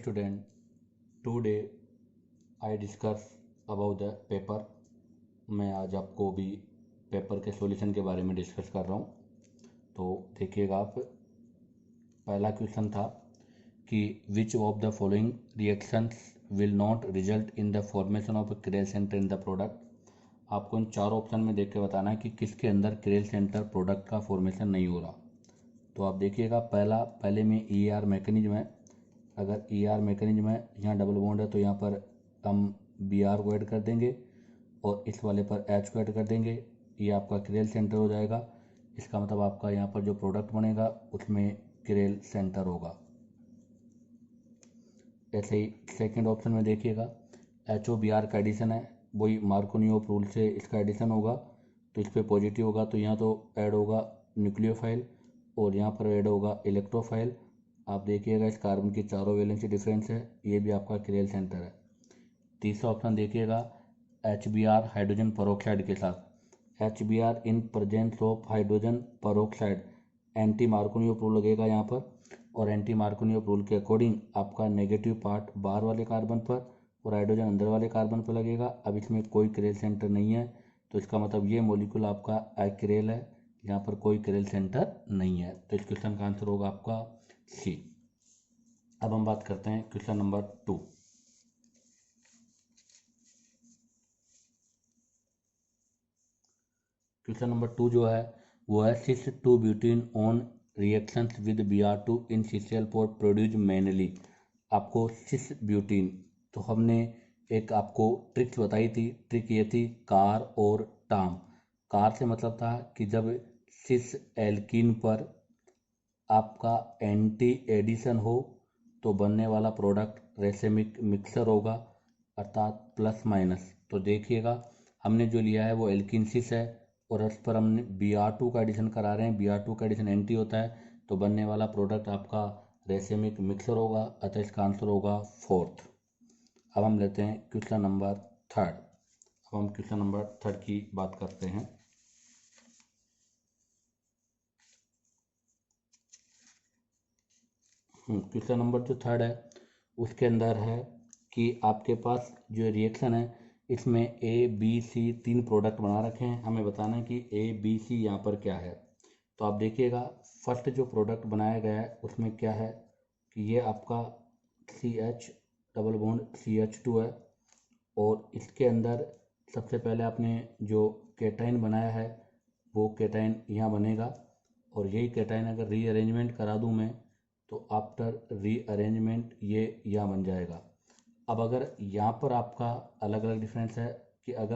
student, today I discuss about the paper। मैं आज आपको भी पेपर के सॉल्यूशन के बारे में डिस्कस कर रहा हूँ। तो देखिएगा आप, पहला क्वेश्चन था कि which of the following reactions will not result in the formation of curl centre in the product. आपको इन चार ऑप्शन में देख के बताना है कि किसके अंदर क्रेल सेंटर प्रोडक्ट का फॉर्मेशन नहीं हो रहा। तो आप देखिएगा, पहले में ई आर मैकेनिज्म है। अगर ई आर मैकेनिज्म है, यहाँ डबल बॉन्ड है, तो यहाँ पर हम बी आर को ऐड कर देंगे और इस वाले पर एच को ऐड कर देंगे। ये आपका क्रेल सेंटर हो जाएगा। इसका मतलब आपका यहाँ पर जो प्रोडक्ट बनेगा उसमें क्रेल सेंटर होगा। ऐसे ही सेकंड ऑप्शन में देखिएगा, एच ओ बी आर का एडिशन है, वही मार्कोनियोव रूल से इसका एडिशन होगा। तो इस पर पॉजिटिव होगा तो यहाँ तो ऐड होगा न्यूक्लियोफाइल और यहाँ पर ऐड होगा इलेक्ट्रोफाइल। आप देखिएगा, इस कार्बन की चारों वैलेंसी डिफरेंस है, ये भी आपका क्रेल सेंटर है। तीसरा ऑप्शन देखिएगा, H B R hydrogen peroxide के साथ, H B R in presence of hydrogen peroxide, anti Markovnikov rule लगेगा यहाँ पर। और एंटी मार्कोनियोव रूल के अकॉर्डिंग आपका नेगेटिव पार्ट बाहर वाले कार्बन पर और हाइड्रोजन अंदर वाले कार्बन पर लगेगा। अब इसमें कोई क्रेल सेंटर नहीं है, तो इसका मतलब ये मॉलिक्यूल आपका एक्रेल है, यहाँ पर कोई क्रेल सेंटर नहीं है। तो इस क्वेश्चन का आंसर होगा आपका सी। अब हम बात करते हैं क्वेश्चन नंबर 2। क्वेश्चन नंबर 2 जो है वो है cis two butene on reactions with Br2 in CCl4 produce manually. आपको सिस ब्यूटीन, तो हमने एक आपको ट्रिक्स बताई थी। ट्रिक ये थी कार और टाम। कार से मतलब था कि जब सिस एल्कीन पर आपका एंटी एडिशन हो तो बनने वाला प्रोडक्ट रेसेमिक मिक्सर होगा, अर्थात प्लस माइनस। तो देखिएगा, हमने जो लिया है वो एल्किनसिस है और उस पर हमने Br2 का एडिशन करा रहे हैं। Br2 का एडिशन एंटी होता है, तो बनने वाला प्रोडक्ट आपका रेसेमिक मिक्सर होगा, अतः इसका आंसर होगा फोर्थ। अब हम लेते हैं क्वेश्चन नंबर 3। अब हम क्वेश्चन नंबर 3 की बात करते हैं। क्वेश्चन नंबर जो 3 है उसके अंदर है कि आपके पास जो रिएक्शन है इसमें ए बी सी 3 प्रोडक्ट बना रखे हैं। हमें बताना है कि ए बी सी यहाँ पर क्या है। तो आप देखिएगा, फर्स्ट जो प्रोडक्ट बनाया गया है उसमें क्या है कि ये आपका C H double bond CH2 है और इसके अंदर सबसे पहले आपने जो केटाइन बनाया है वो केटाइन यहाँ बनेगा और यही केटाइन अगर रीअरेंजमेंट करा दूँ मैं तो आफ्टर रीअरेंजमेंट ये यहाँ बन जाएगा। अब अगर यहाँ पर आपका अलग अलग डिफरेंस है कि अगर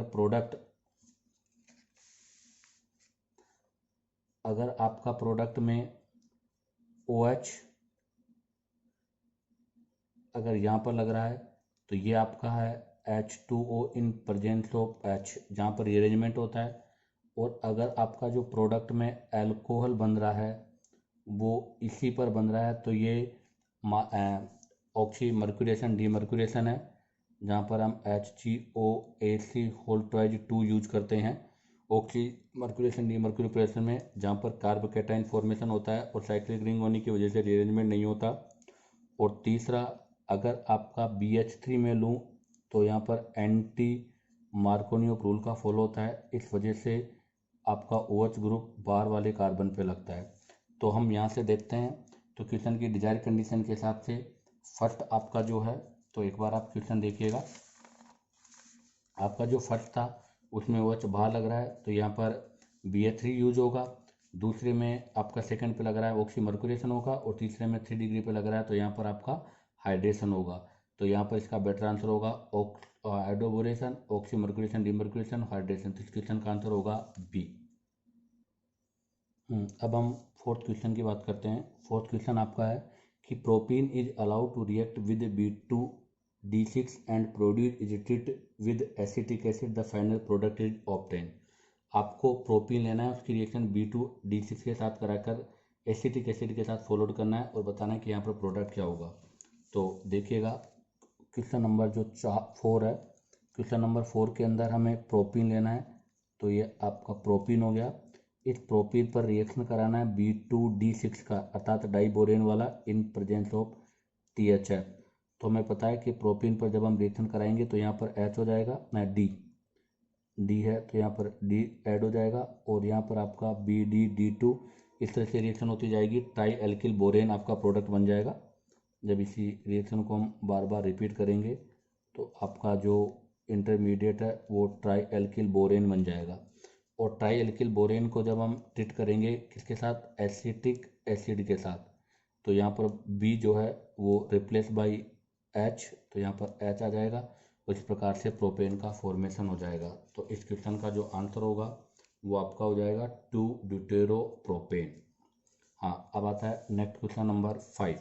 आपका प्रोडक्ट में OH अगर यहाँ पर लग रहा है तो ये आपका है H2O in presence of H, जहाँ पर रीअरेंजमेंट होता है। और अगर आपका जो प्रोडक्ट में अल्कोहल बन रहा है वो इसी पर बन रहा है तो ये ऑक्सी मर्क्यूरेशन डीमर्क्यूरेशन है, जहाँ पर हम HgOAc होल ट्वाइज 2 यूज करते हैं ऑक्सी मर्क्यूरेशन डीमर्क्यूरेशन में, जहाँ पर कार्बोकेटाइन फॉर्मेशन होता है और साइक्लिक रिंग होने की वजह से रीअरेंजमेंट नहीं होता। और तीसरा, अगर आपका BH3 में लूँ तो यहाँ पर एंटी मार्कोनियोव रूल का फॉलो होता है, इस वजह से आपका OH ग्रुप बाहर वाले कार्बन पे लगता है। तो हम यहाँ से देखते हैं, तो क्वेश्चन की डिजायर कंडीशन के हिसाब से फर्स्ट आपका जो है, तो एक बार आप क्वेश्चन देखिएगा, आपका जो फर्स्ट था उसमें OH बाहर लग रहा है तो यहाँ पर BH3 यूज होगा। दूसरे में आपका सेकंड पे लग रहा है ऑक्सी मर्क्यूरेशन होगा और तीसरे में 3 डिग्री पे लग रहा है तो यहाँ पर आपका हाइड्रेशन होगा। तो यहाँ पर इसका बेटर आंसर होगा hydroboration, oxy mercuration demercuration, hydration. तो इस क्वेश्चन का आंसर होगा बी। अब हम फोर्थ क्वेश्चन की बात करते हैं। फोर्थ क्वेश्चन आपका है कि propene is allowed to react with B2D6 and produce is treated with acetic acid, the final product is obtain. आपको प्रोपीन लेना है, उसकी रिएक्शन B2D6 के साथ कराकर एसिटिक एसिड के साथ फॉलोड करना है और बताना है कि यहाँ पर प्रोडक्ट क्या होगा। तो देखिएगा, क्वेश्चन नंबर जो 4 है, क्वेश्चन नंबर 4 के अंदर हमें प्रोपीन लेना है, तो ये आपका प्रोपीन हो गया। इस प्रोपीन पर रिएक्शन कराना है B2D6 का, अर्थात डाइबोरेन वाला इन प्रेजेंस ऑफ THF। तो हमें पता है कि प्रोपीन पर जब हम रिएक्शन कराएंगे तो यहाँ पर H हो जाएगा ना डी है, तो यहाँ पर डी ऐड हो जाएगा और यहाँ पर आपका BD2 इस तरह से रिएक्शन होती जाएगी, ट्राई एल्किल बोरेन आपका प्रोडक्ट बन जाएगा। जब इसी रिएक्शन को हम बार बार रिपीट करेंगे तो आपका जो इंटरमीडिएट है वो ट्राई एल्किल बोरेन बन जाएगा। और ट्राई एल्किल बोरेन को जब हम ट्रीट करेंगे किसके साथ, एसिटिक एसिड के साथ, तो यहाँ पर बी जो है वो रिप्लेस बाई एच, तो यहाँ पर एच आ जाएगा। तो इस प्रकार से प्रोपेन का फॉर्मेशन हो जाएगा। तो इस क्वेश्चन का जो आंसर होगा वो आपका हो जाएगा 2 ब्यूटेरो प्रोपेन। हाँ, अब आता है नेक्स्ट क्वेश्चन नंबर 5।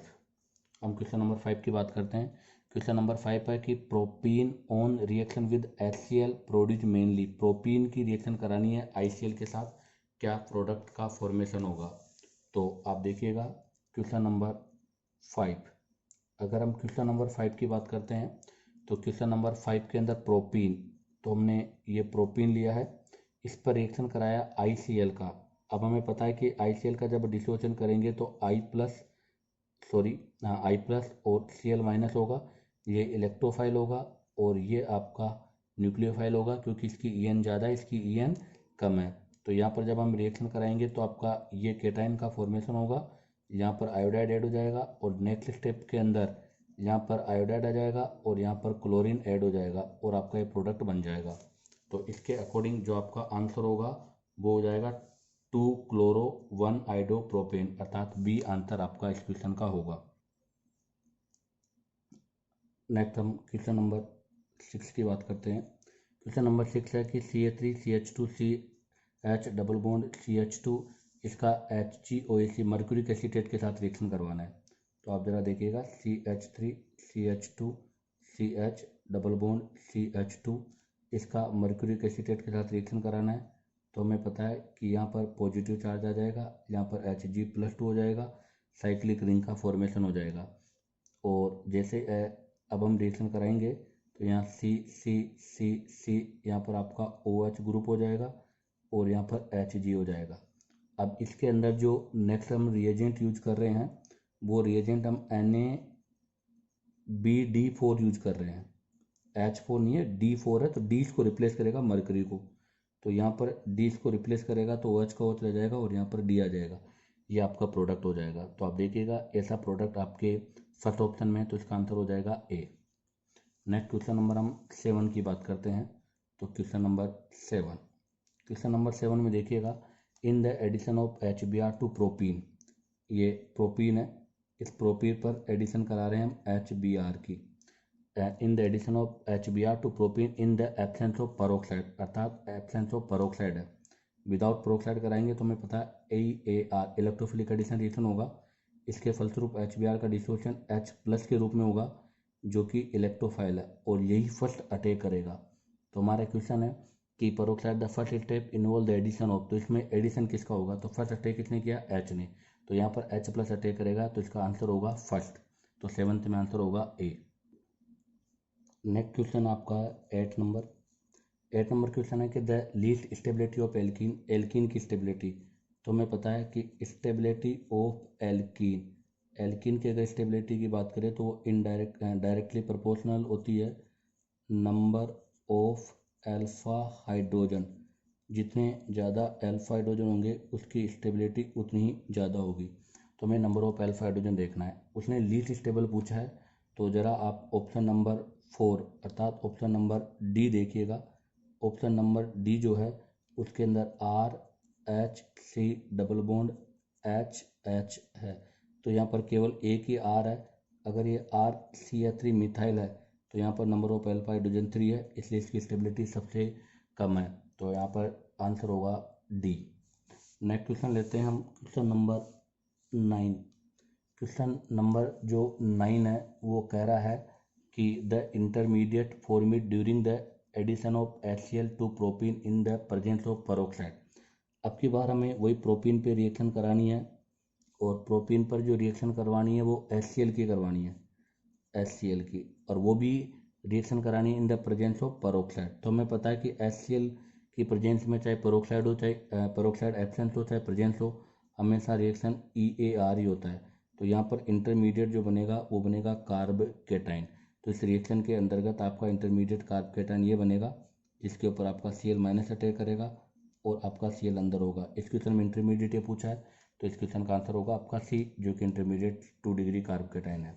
हम क्वेश्चन नंबर 5 की बात करते हैं। क्वेश्चन नंबर 5 है कि propene on reaction with HCl produce mainly, propene की रिएक्शन करानी है ICL के साथ, क्या प्रोडक्ट का फॉर्मेशन होगा। तो आप देखिएगा क्वेश्चन नंबर 5। अगर हम क्वेश्चन नंबर 5 की बात करते हैं तो क्वेश्चन नंबर 5 के अंदर प्रोपीन, तो हमने ये प्रोपीन लिया है, इस पर रिएक्शन कराया ICL का। अब हमें पता है कि ICL का जब डिसोसिएशन करेंगे तो I प्लस और Cl माइनस होगा, ये इलेक्ट्रोफाइल होगा और ये आपका न्यूक्लियोफाइल होगा, क्योंकि इसकी EN ज़्यादा है, इसकी EN कम है। तो यहाँ पर जब हम रिएक्शन कराएंगे तो आपका ये केटाइन का फॉर्मेशन होगा, यहाँ पर आयोडाइड ऐड हो जाएगा और नेक्स्ट स्टेप के अंदर यहाँ पर आयोडाइड आ जाएगा और यहाँ पर क्लोरीन ऐड हो जाएगा और आपका ये प्रोडक्ट बन जाएगा। तो इसके अकॉर्डिंग जो आपका आंसर होगा वो हो जाएगा 2 क्लोरो 1 आइडो प्रोपेन, अर्थात बी आंसर आपका इस क्वेश्चन का होगा। नेक्स्ट हम क्वेश्चन नंबर 6 की बात करते हैं। क्वेश्चन नंबर 6 है कि CH3CH2CH डबल बॉन्ड CH2 इसका HgOAc मर्क्यूरिक एसीटेट के साथ रिएक्शन करवाना है। तो आप ज़रा देखिएगा CH3CH2CH डबल बॉन्ड CH2 इसका मर्क्यूरिक एसीटेट के साथ रिएक्शन कराना है। तो हमें पता है कि यहाँ पर पॉजिटिव चार्ज आ जाएगा, यहाँ पर Hg+2 हो जाएगा, साइक्लिक रिंग का फॉर्मेशन हो जाएगा। और जैसे अब हम रिएक्शन कराएंगे तो यहाँ C यहाँ पर आपका OH ग्रुप हो जाएगा और यहाँ पर Hg हो जाएगा। अब इसके अंदर जो नेक्स्ट हम रिएजेंट यूज कर रहे हैं वो रिएजेंट हम NaBD4 यूज कर रहे हैं। H4 नहीं है, D4 है, तो D इसको रिप्लेस करेगा मरकरी को, तो यहाँ पर D इसको रिप्लेस करेगा तो OH का OH रह जाएगा और यहाँ पर D आ जाएगा, ये आपका प्रोडक्ट हो जाएगा। तो आप देखिएगा ऐसा प्रोडक्ट आपके फर्स्ट ऑप्शन में है, तो इसका आंसर हो जाएगा A। नेक्स्ट क्वेश्चन नंबर हम 7 की बात करते हैं। तो क्वेश्चन नंबर 7 में देखिएगा, in the addition of HBr to propene, ये प्रोपीन है, इस प्रोपीन पर एडिशन करा रहे हैं हम HBr की। In the addition of HBr to propene in the absence of peroxide, अर्थात एब्सेंस ऑफ पेरोक्साइड है, विदाउट पेरोक्साइड कराएंगे तो हमें पता है AAR इलेक्ट्रोफिलिक एडिशन रिएक्शन होगा, इसके फलस्वरूप HBr का डिसोसिएशन H+ के रूप में होगा जो कि इलेक्ट्रोफाइल है और यही फर्स्ट अटैक करेगा। तो हमारा क्वेश्चन है कि peroxide the first step involve the addition of, तो इसमें एडिशन किसका होगा, तो फर्स्ट अटैक किसने किया, H ने, तो यहाँ पर H+ अटैक करेगा, तो इसका आंसर होगा फर्स्ट, तो 7th में आंसर होगा A। नेक्स्ट क्वेश्चन आपका 8 नंबर क्वेश्चन है कि the least stability of alkene, alkene की स्टेबिलिटी। तो हमें पता है कि स्टेबिलिटी ऑफ एल्कीन की अगर स्टेबिलिटी की बात करें तो वो डायरेक्टली प्रोपोर्शनल होती है नंबर ऑफ अल्फा हाइड्रोजन, जितने ज़्यादा अल्फा हाइड्रोजन होंगे उसकी स्टेबिलिटी उतनी ही ज़्यादा होगी। तो हमें नंबर ऑफ अल्फा हाइड्रोजन देखना है। उसने लीस्ट स्टेबल पूछा है, तो ज़रा आप ऑप्शन नंबर 4 अर्थात ऑप्शन नंबर D देखिएगा। ऑप्शन नंबर D जो है उसके अंदर RH डबल बॉन्ड HH है, तो यहाँ पर केवल एक ही R है। अगर ये RCH3 मिथाइल है तो यहाँ पर नंबर ऑफ अल्फा हाइड्रोजन 3 है, इसलिए इसकी स्टेबिलिटी सबसे कम है, तो यहाँ पर आंसर होगा D। नेक्स्ट क्वेश्चन लेते हैं हम क्वेश्चन नंबर 9। क्वेश्चन नंबर जो 9 है वो कह रहा है कि the intermediate formed during the addition of HCl to propene in the presence of peroxide. अब की बार हमें वही प्रोपीन पे रिएक्शन करानी है और प्रोपीन पर जो रिएक्शन करवानी है वो HCl की करवानी है, HCl की, और वो भी रिएक्शन करानी है इन द प्रेजेंस ऑफ पेरोक्साइड। तो हमें पता है कि HCl की प्रेजेंस में चाहे पेरोक्साइड हो, चाहे पेरोक्साइड एब्सेंस हो, चाहे प्रेजेंस हो, हमेशा रिएक्शन EAR ही होता है। तो यहाँ पर इंटरमीडिएट जो बनेगा वो बनेगा कार्ब केटाइन। तो इस रिएक्शन के अंतर्गत आपका इंटरमीडिएट कार्ब केटाइन ये बनेगा, जिसके ऊपर आपका Cl माइनस अटैक करेगा और आपका Cl अंदर होगा। इस क्वेश्चन में इंटरमीडिएट ये पूछा है, तो इस क्वेश्चन का आंसर होगा आपका सी, जो कि इंटरमीडिएट 2 डिग्री कार्ब केटाइन है।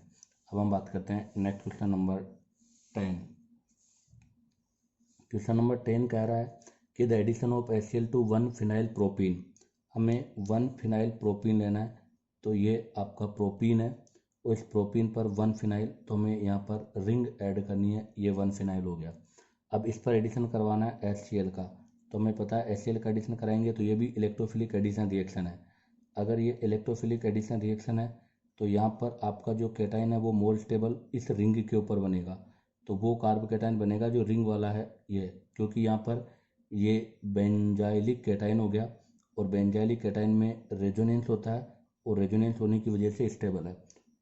अब हम बात करते हैं next question number 10। Question number 10 कह रहा है कि the addition of HCl to 1 phenyl propene. हमें 1 फिनाइल प्रोपीन लेना है, तो ये आपका प्रोपीन है और इस प्रोपीन पर 1 फिनाइल, तो हमें यहाँ पर रिंग ऐड करनी है, ये 1 फिनाइल हो गया। अब इस पर एडिशन करवाना है HCl का, तो हमें पता है HCl का एडिशन कराएंगे तो ये भी इलेक्ट्रोफिलिक एडिशन रिएक्शन है। अगर ये इलेक्ट्रोफिलिक एडिशन रिएक्शन है तो यहाँ पर आपका जो केटाइन है वो मोर स्टेबल इस रिंग के ऊपर बनेगा, तो वो कार्ब केटाइन बनेगा जो रिंग वाला है ये, क्योंकि यहाँ पर ये बेंजाइलिक केटाइन हो गया और बेंजाइलिक केटाइन में रेजोनेंस होता है और रेजोनेंस होने की वजह से स्टेबल है।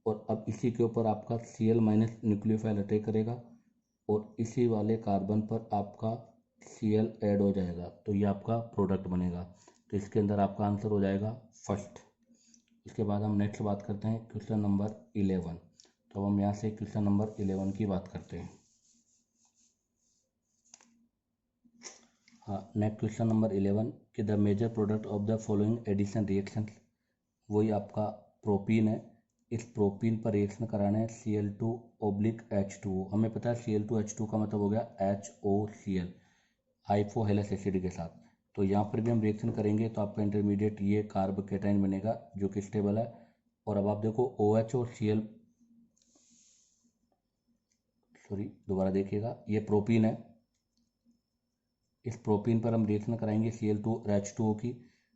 और अब इसी के ऊपर आपका Cl माइनस न्यूक्लियोफाइल अटैक करेगा और इसी वाले कार्बन पर आपका Cl ऐड हो जाएगा, तो ये आपका प्रोडक्ट बनेगा। तो इसके अंदर आपका आंसर हो जाएगा फर्स्ट। इसके बाद हम नेक्स्ट बात करते हैं क्वेश्चन नंबर 11। तो हम यहाँ से क्वेश्चन नंबर 11 की बात करते हैं। हाँ, नेक्स्ट क्वेश्चन नंबर 11 कि the major product of the following addition reaction, वही आपका प्रोपीन है। इस प्रोपीन पर रिएक्शन कराना है Cl2/H2O। हमें पता है Cl2H2 का मतलब हो गया HOCl, हाइपोहेलस एसिड के साथ। तो यहाँ पर भी हम रिएक्शन करेंगे तो आपका इंटरमीडिएट ये कार्ब केटाइन बनेगा जो कि स्टेबल है। और अब आप देखो OH और Cl, सॉरी दोबारा देखिएगा, ये प्रोपीन है। इस प्रोपीन पर हम रिएक्शन कराएंगे Cl2H2O की,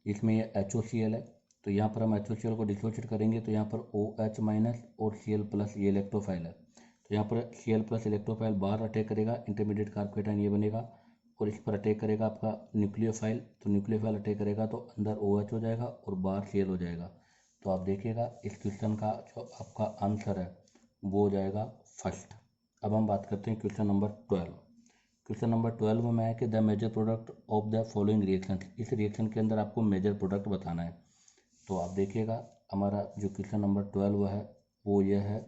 जिसमें ये HOCl है। तो यहाँ पर हम HOCl को डिसोसिएट करेंगे तो यहाँ पर OH माइनस और Cl प्लस ये इलेक्ट्रोफाइल है। तो यहाँ पर Cl प्लस इलेक्ट्रोफाइल बाहर अटैक करेगा, इंटरमीडिएट कार्ब केटाइन ये बनेगा और इस पर अटैक करेगा आपका न्यूक्लियोफाइल। तो न्यूक्लियोफाइल अटैक करेगा तो अंदर OH हो जाएगा और बाहर Cl हो जाएगा। तो आप देखिएगा इस क्वेश्चन का जो आपका आंसर है वो हो जाएगा फर्स्ट। अब हम बात करते हैं क्वेश्चन नंबर 12। क्वेश्चन नंबर 12 में है कि the major product of the following reaction. इस रिएक्शन के अंदर आपको मेजर प्रोडक्ट बताना है। तो आप देखिएगा हमारा जो क्वेश्चन नंबर 12 है वो ये है,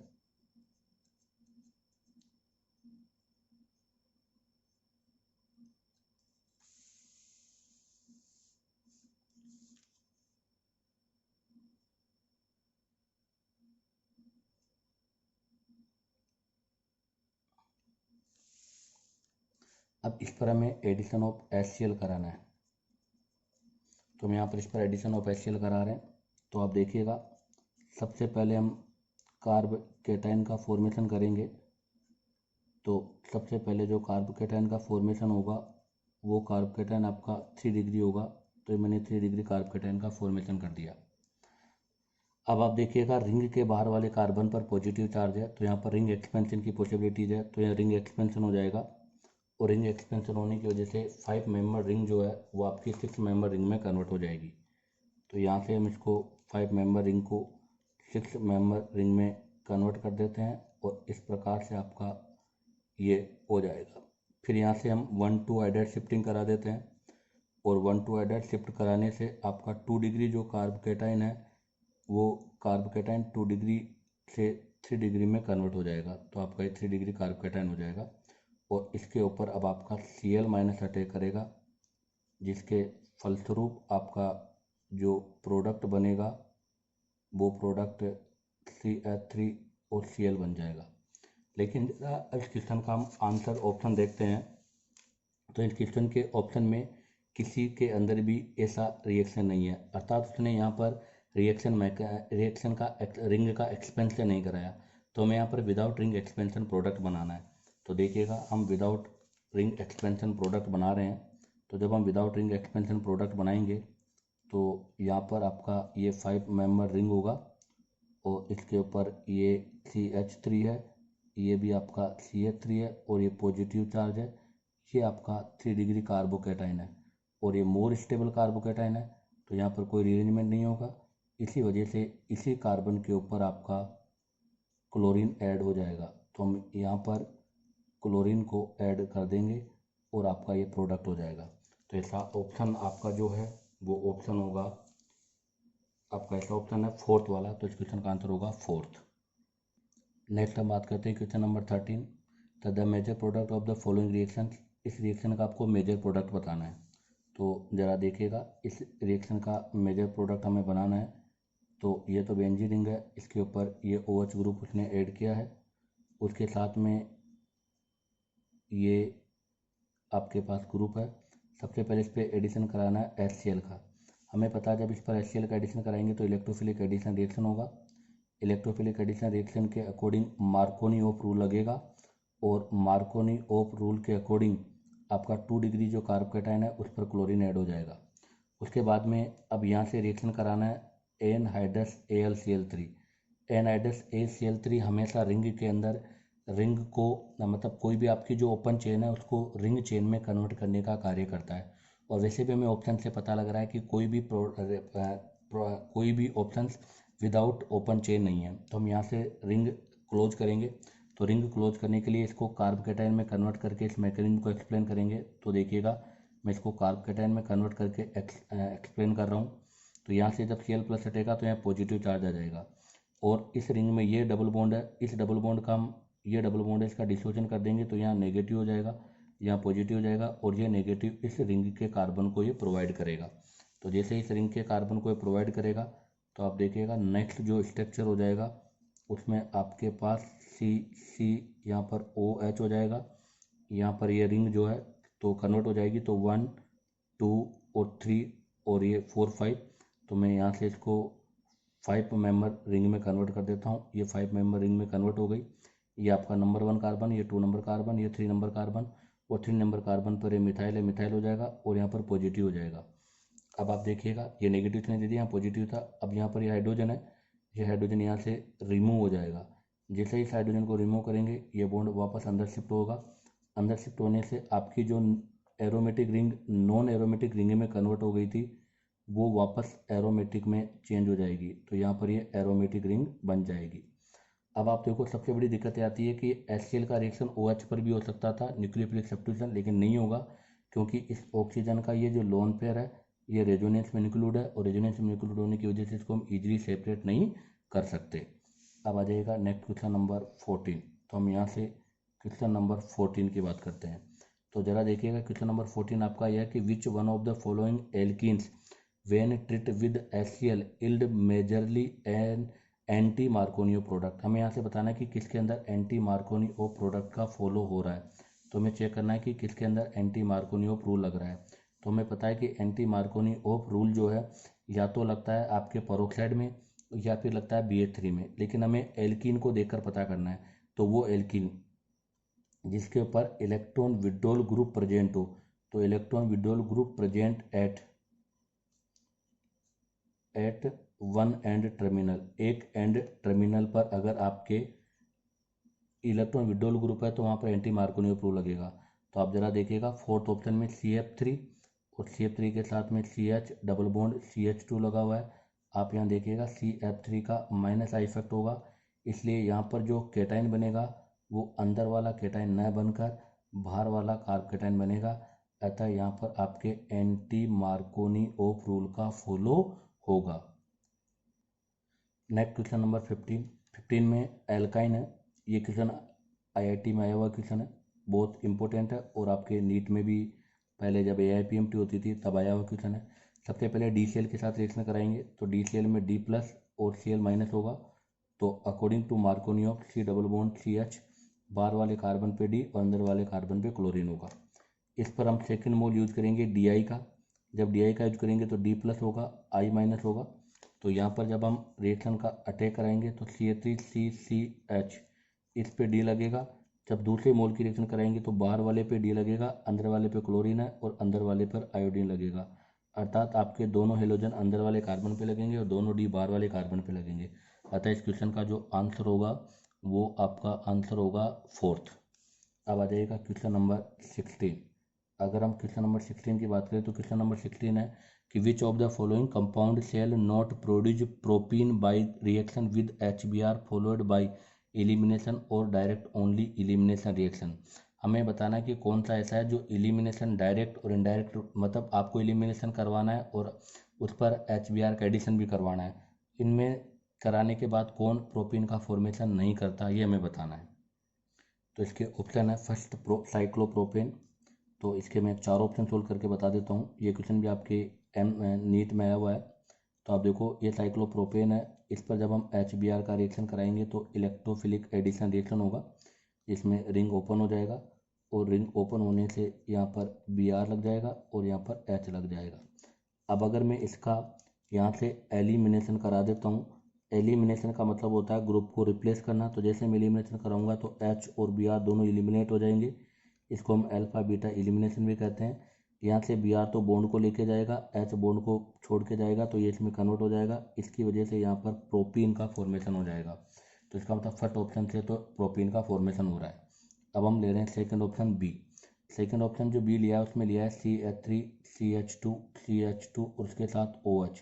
अब इस पर हमें एडिशन ऑफ HCl कराना है। तो हम यहाँ पर इस पर एडिशन ऑफ HCl करा रहे हैं। तो आप देखिएगा सबसे पहले हम कार्ब केटाइन का फॉर्मेशन करेंगे। तो सबसे पहले जो कार्ब केटाइन का फॉर्मेशन होगा वो कार्ब केटाइन आपका 3 डिग्री होगा। तो मैंने 3 डिग्री कार्ब केटाइन का फॉर्मेशन कर दिया। अब आप देखिएगा रिंग के बाहर वाले कार्बन पर पॉजिटिव चार्ज है, तो यहाँ पर रिंग एक्सपेंशन की पॉसिबिलिटीज है, तो यहाँ रिंग एक्सपेंशन हो जाएगा। और रिंग एक्सपेंशन होने की वजह से 5 मेंबर रिंग जो है वो आपकी 6 मेंबर रिंग में कन्वर्ट हो जाएगी। तो यहाँ से हम इसको 5 मेंबर रिंग को 6 मेंबर रिंग में कन्वर्ट कर देते हैं और इस प्रकार से आपका ये हो जाएगा। फिर यहाँ से हम 1,2 आयोडाइड शिफ्टिंग करा देते हैं और 1,2 आयोडाइड शिफ्ट कराने से आपका 2 डिग्री जो कार्ब केटाइन है वो कार्ब केटाइन 2 डिग्री से 3 डिग्री में कन्वर्ट हो जाएगा। तो आपका ये 3 डिग्री कार्ब केटाइन हो जाएगा और इसके ऊपर अब आपका Cl माइनस अटैक करेगा, जिसके फलस्वरूप आपका जो प्रोडक्ट बनेगा वो प्रोडक्ट CH3 और Cl बन जाएगा। लेकिन इस क्वेश्चन का हम आंसर ऑप्शन देखते हैं तो इस क्वेश्चन के ऑप्शन में किसी के अंदर भी ऐसा रिएक्शन नहीं है, अर्थात उसने यहाँ पर रिएक्शन का रिंग का एक्सपेंशन नहीं कराया। तो हमें यहाँ पर विदाउट रिंग एक्सपेंशन प्रोडक्ट बनाना है। तो देखिएगा हम विदाउट रिंग एक्सपेंशन प्रोडक्ट बना रहे हैं। तो जब हम विदाउट रिंग एक्सपेंशन प्रोडक्ट बनाएंगे तो यहाँ पर आपका ये 5 मेंबर रिंग होगा और इसके ऊपर ये CH3 है, ये भी आपका CH3 है और ये पॉजिटिव चार्ज है, ये आपका 3 डिग्री कार्बोकेटाइन है और ये मोर स्टेबल कार्बोकेटाइन है। तो यहाँ पर कोई रीअरेंजमेंट नहीं होगा, इसी वजह से इसी कार्बन के ऊपर आपका क्लोरीन ऐड हो जाएगा। तो हम यहाँ पर क्लोरीन को ऐड कर देंगे और आपका ये प्रोडक्ट हो जाएगा। तो ऐसा ऑप्शन आपका जो है वो ऑप्शन होगा आपका आपका ऐसा ऑप्शन है फोर्थ वाला, तो इस क्वेश्चन का आंसर होगा फोर्थ। नेक्स्ट हम बात करते हैं question number 13, the major product of the following reaction. इस रिएक्शन का आपको मेजर प्रोडक्ट बताना है। तो ज़रा देखिएगा, इस रिएक्शन का मेजर प्रोडक्ट हमें बनाना है। तो ये तो बेंजीन रिंग है, इसके ऊपर ये OH ग्रुप उसने ऐड किया है, उसके साथ में ये आपके पास ग्रुप है। सबसे पहले इस पर एडिशन कराना है HCl का। हमें पता है जब इस पर HCl का एडिशन कराएंगे तो इलेक्ट्रोफिलिक एडिशन रिएक्शन होगा। इलेक्ट्रोफिलिक एडिशन रिएक्शन के अकॉर्डिंग मार्कोनी ऑफ रूल लगेगा, और मार्कोनी ऑफ रूल के अकॉर्डिंग आपका 2 डिग्री जो कार्बोकेटाइन है उस पर क्लोरीन ऐड हो जाएगा। उसके बाद में अब यहाँ से रिएक्शन कराना है एनहाइड्रस AlCl3। एनहाइड्रस AlCl3 हमेशा रिंग के अंदर रिंग को मतलब कोई भी आपकी जो ओपन चेन है उसको रिंग चेन में कन्वर्ट करने का कार्य करता है। और वैसे भी हमें ऑप्शन से पता लग रहा है कि कोई भी ऑप्शन विदाउट ओपन चेन नहीं है। तो हम यहाँ से रिंग क्लोज करेंगे। तो रिंग क्लोज करने के लिए इसको कार्बोकेटाइन में कन्वर्ट करके इस मैकेनिज्म को एक्सप्लेन करेंगे। तो देखिएगा, मैं इसको कार्बोकेटाइन में कन्वर्ट करके एक्सप्लेन कर रहा हूँ। तो यहाँ से जब Cl+ हटेगा तो यहाँ पॉजिटिव चार्ज आ जाएगा, और इस रिंग में ये डबल बॉन्ड है, इस डबल बॉन्ड का हम ये डबल बॉन्ड है इसका डिसोशन कर देंगे तो यहाँ नेगेटिव हो जाएगा, यहाँ पॉजिटिव हो जाएगा, और ये नेगेटिव इस रिंग के कार्बन को ये प्रोवाइड करेगा। तो जैसे इस रिंग के कार्बन को ये प्रोवाइड करेगा तो आप देखिएगा नेक्स्ट जो स्ट्रक्चर हो जाएगा उसमें आपके पास C यहाँ पर OH हो जाएगा। यहाँ पर ये रिंग जो है तो कन्वर्ट हो जाएगी, तो 1 2 और 3 और ये 4 5। तो मैं यहाँ से इसको 5 मेंबर रिंग में कन्वर्ट कर देता हूँ। ये 5 मेंबर रिंग में कन्वर्ट हो गई। ये आपका नंबर 1 कार्बन, ये 2 नंबर कार्बन, ये 3 नंबर कार्बन, और 3 नंबर कार्बन पर ये मिथाइल है, मिथाइल हो जाएगा, और यहाँ पर पॉजिटिव हो जाएगा। अब आप देखिएगा, ये नेगेटिव इसने दे दिया, यहाँ पॉजिटिव था। अब यहाँ पर ये हाइड्रोजन है, ये हाइड्रोजन यहाँ से रिमूव हो जाएगा। जैसे ही इस हाइड्रोजन को रिमूव करेंगे ये बॉन्ड वापस अंदर शिफ्ट होगा। अंदर शिफ्ट होने से आपकी जो aromatic ring non aromatic ring में कन्वर्ट हो गई थी वो वापस एरोमेटिक में चेंज हो जाएगी। तो यहाँ पर ये एरोमेटिक रिंग बन जाएगी। अब आप देखो, सबसे बड़ी दिक्कत आती है कि HCl का रिएक्शन OH पर भी हो सकता था, न्यूक्लियोफिलिक सब्स्टिट्यूशन, लेकिन नहीं होगा क्योंकि इस ऑक्सीजन का ये जो लोन पेयर है ये रेजोनेंस में इंक्लूड है, और रेजोनेंस में इंक्लूड होने की वजह से इसको हम इजीली सेपरेट नहीं कर सकते। अब आ जाएगा नेक्स्ट क्वेश्चन नंबर 14। तो हम यहाँ से क्वेश्चन नंबर 14 की बात करते हैं। तो ज़रा देखिएगा, क्वेश्चन नंबर 14 आपका यह है कि which one of the following alkenes when treat with HCl yield majorly an anti Markovnikov product. हमें यहाँ से बताना है कि किसके अंदर एंटी मार्कोनियो प्रोडक्ट का फॉलो हो रहा है। तो हमें चेक करना है कि किसके अंदर एंटी मार्कोनियो रूल लग रहा है। तो हमें पता है कि एंटी मार्कोनियो रूल जो है या तो लगता है आपके पेरोक्साइड में या फिर लगता है BH3 में, लेकिन हमें एल्कीन को देखकर पता करना है। तो वो एल्कीन जिसके ऊपर इलेक्ट्रॉन विड्रॉल ग्रुप प्रेजेंट हो, तो electron withdrawal group present at one and terminal, एक एंड टर्मिनल पर अगर आपके इलेक्ट्रॉन विड्रॉल ग्रुप है तो वहाँ पर एंटी मार्कोनियो रूल लगेगा। तो आप जरा देखिएगा, फोर्थ ऑप्शन में CF3 और CF3 के साथ में CH डबल बॉन्ड CH2 लगा हुआ है। आप यहाँ देखिएगा CF3 का माइनस आई इफेक्ट होगा, इसलिए यहाँ पर जो केटाइन बनेगा वो अंदर वाला केटाइन न बनकर बाहर वाला कार्बोकेटाइन बनेगा। अतः यहाँ पर आपके एंटी मार्कोनियो रूल का फॉलो होगा। नेक्स्ट क्वेश्चन नंबर 15 में एल्काइन है। ये क्वेश्चन IIT में आया हुआ क्वेश्चन है, बहुत इंपॉर्टेंट है, और आपके नीट में भी पहले जब AIPMT होती थी तब आया हुआ क्वेश्चन है। सबसे पहले DCl के साथ रिएक्शन कराएंगे, तो DCl में D+ और Cl- होगा। तो according to Markovnikov C double bond CH, बाहर वाले कार्बन पे D और अंदर वाले कार्बन पे क्लोरीन होगा। इस पर हम सेकेंड मोल यूज करेंगे DI का। जब DI का यूज करेंगे तो D+ होगा, I- होगा। तो यहाँ पर जब हम रिएक्शन का अटैक कराएंगे तो CH3CCH इस पे D लगेगा। जब दूसरे मोल की रिएक्शन कराएंगे तो बाहर वाले पे D लगेगा, अंदर वाले पे क्लोरीन है और अंदर वाले पर आयोडीन लगेगा। अर्थात आपके दोनों हेलोजन अंदर वाले कार्बन पे लगेंगे और दोनों D बाहर वाले कार्बन पे लगेंगे। अतः इस क्वेश्चन का जो आंसर होगा वो आपका आंसर होगा फोर्थ। अब आ जाएगा क्वेश्चन नंबर 16। अगर हम क्वेश्चन नंबर 16 की बात करें तो क्वेश्चन नंबर 16 है कि which of the following compound shall not produce propene by reaction with HBr followed by elimination और डायरेक्ट ओनली एलिमिनेशन रिएक्शन। हमें बताना है कि कौन सा ऐसा है जो एलिमिनेशन डायरेक्ट और इनडायरेक्ट, मतलब आपको एलिमिनेशन करवाना है और उस पर HBr का एडिशन भी करवाना है। इनमें कराने के बाद कौन प्रोपीन का फॉर्मेशन नहीं करता ये हमें बताना है। तो इसके ऑप्शन है फर्स्ट साइक्लोप्रोपेन। तो इसके मैं 4 ऑप्शन सोल्व करके बता देता हूँ। ये क्वेश्चन भी आपके नीट में आया हुआ है। तो आप देखो, ये साइक्लोप्रोपेन है। इस पर जब हम HBr का रिएक्शन कराएंगे तो इलेक्ट्रोफिलिक एडिशन रिएक्शन होगा, जिसमें रिंग ओपन हो जाएगा और रिंग ओपन होने से यहाँ पर Br लग जाएगा और यहाँ पर H लग जाएगा। अब अगर मैं इसका यहाँ से एलिमिनेशन करा देता हूँ, एलिमिनेशन का मतलब होता है ग्रुप को रिप्लेस करना। तो जैसे मैं एलिमिनेशन कराऊंगा तो H और Br दोनों एलिमिनेट हो जाएंगे। इसको हम अल्फा बीटा एलिमिनेशन भी कहते हैं। यहाँ से Br तो बॉन्ड को लेके जाएगा, H बॉन्ड को छोड़ के जाएगा, तो ये इसमें कन्वर्ट हो जाएगा। इसकी वजह से यहाँ पर प्रोपीन का फॉर्मेशन हो जाएगा। तो इसका मतलब फर्स्ट ऑप्शन से तो प्रोपीन का फॉर्मेशन हो रहा है। अब हम ले रहे हैं second option B. Second option जो बी लिया है उसमें लिया है CH3 CH2 CH2 और उसके साथ OH।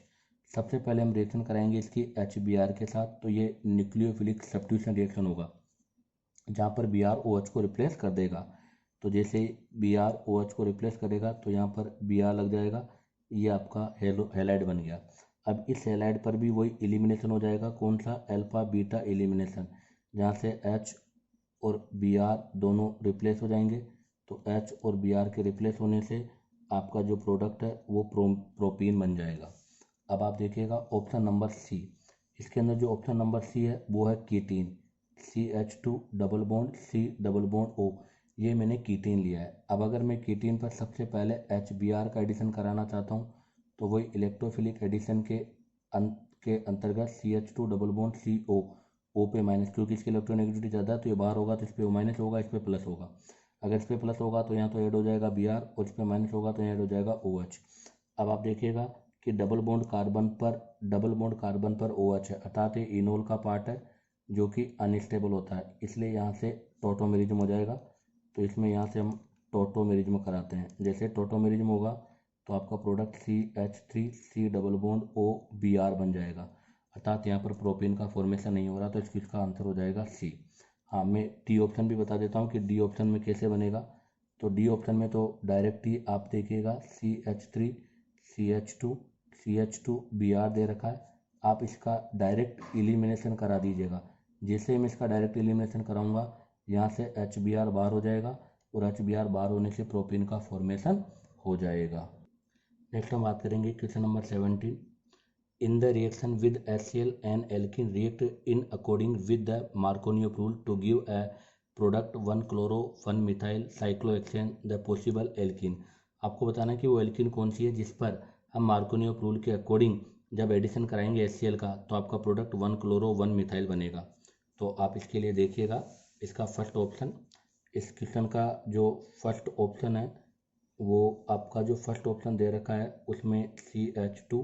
सबसे पहले हम रिएक्शन कराएंगे इसकी HBr के साथ। तो ये न्यूक्लियोफिलिक सब्स्टिट्यूशन रिएक्शन होगा, जहाँ पर Br OH को रिप्लेस कर देगा। तो जैसे Br OH को रिप्लेस करेगा तो यहाँ पर Br लग जाएगा, ये आपका हेलाइड बन गया। अब इस हेलाइड पर भी वही एलिमिनेशन हो जाएगा, कौन सा, अल्फा बीटा एलिमिनेशन, जहाँ से H और Br दोनों रिप्लेस हो जाएंगे। तो H और Br के रिप्लेस होने से आपका जो प्रोडक्ट है वो प्रोपीन बन जाएगा। अब आप देखिएगा ऑप्शन नंबर सी। इसके अंदर जो ऑप्शन नंबर सी है वो है कीटीन, CH2 double bond C double bond O। ये मैंने कीटीन लिया है। अब अगर मैं कीटीन पर सबसे पहले HBr का एडिशन कराना चाहता हूँ तो वही इलेक्ट्रोफिलिक एडिशन के अंतर्गत CH2 double bond CO, O पे माइनस, क्योंकि इसकी इलेक्ट्रोनेगेटिविटी ज़्यादा है तो ये बाहर होगा तो इस पर माइनस होगा, इस पर प्लस होगा। अगर इस पर प्लस होगा तो यहाँ तो ऐड हो जाएगा Br और इस पर माइनस होगा तो यहाँ ऐड हो जाएगा OH। अब आप देखिएगा कि डबल बॉन्ड कार्बन पर OH है, अर्थात ये इनोल का पार्ट है जो कि अनस्टेबल होता है, इसलिए यहाँ से टोटोमेरिज्म हो जाएगा। तो इसमें यहाँ से हम टोटोमेरिज्म कराते हैं। जैसे टोटोमेरिज्म होगा तो आपका product CH3 C double bond O Br बन जाएगा, अर्थात यहाँ पर प्रोपीन का फॉर्मेशन नहीं हो रहा। तो इसका आंसर हो जाएगा सी। हाँ, मैं डी ऑप्शन भी बता देता हूँ कि डी ऑप्शन में कैसे बनेगा। तो डी ऑप्शन में तो डायरेक्ट ही आप देखिएगा CH3 CH2 Br दे रखा है, आप इसका डायरेक्ट एलिमिनेशन करा दीजिएगा। जैसे मैं इसका डायरेक्ट एलिमिनेशन कराऊंगा यहाँ से HBr बाहर हो जाएगा और HBr बाहर होने से प्रोपीन का फॉर्मेशन हो जाएगा। नेक्स्ट हम बात करेंगे question number 17। In the reaction with HCl and alkene react in according with the Markovniuk rule to give a product 1-chloro-1-methyl cyclohexane the possible alkene। आपको बताना है कि वो एल्कीन कौन सी है जिस पर हम मार्कोनियक रूल के अकॉर्डिंग जब एडिशन कराएंगे HCl का तो आपका प्रोडक्ट 1-chloro-1-methyl बनेगा। तो आप इसके लिए देखिएगा इसका फर्स्ट ऑप्शन। इस क्वेश्चन का जो फर्स्ट ऑप्शन है वो आपका जो फर्स्ट ऑप्शन दे रखा है उसमें CH2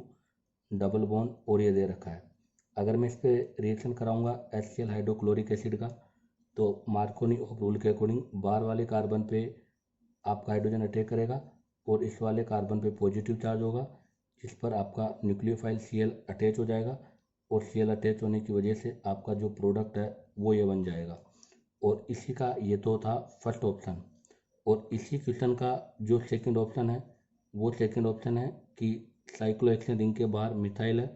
डबल बॉन्ड और ये दे रखा है। अगर मैं इस पर रिएक्शन कराऊंगा HCl हाइड्रोक्लोरिक एसिड का तो मार्कोनियक रूल के अकॉर्डिंग बाहर वाले कार्बन पे आपका हाइड्रोजन अटैक करेगा और इस वाले कार्बन पे पॉजिटिव चार्ज होगा, जिस पर आपका न्यूक्लियोफाइल Cl अटैच हो जाएगा और Cl अटैच होने की वजह से आपका जो प्रोडक्ट है वो ये बन जाएगा। और इसी का ये तो था फर्स्ट ऑप्शन। और इसी क्वेश्चन का जो सेकंड ऑप्शन है वो सेकंड ऑप्शन है कि साइक्लोहेक्सेन रिंग के बाहर मिथाइल है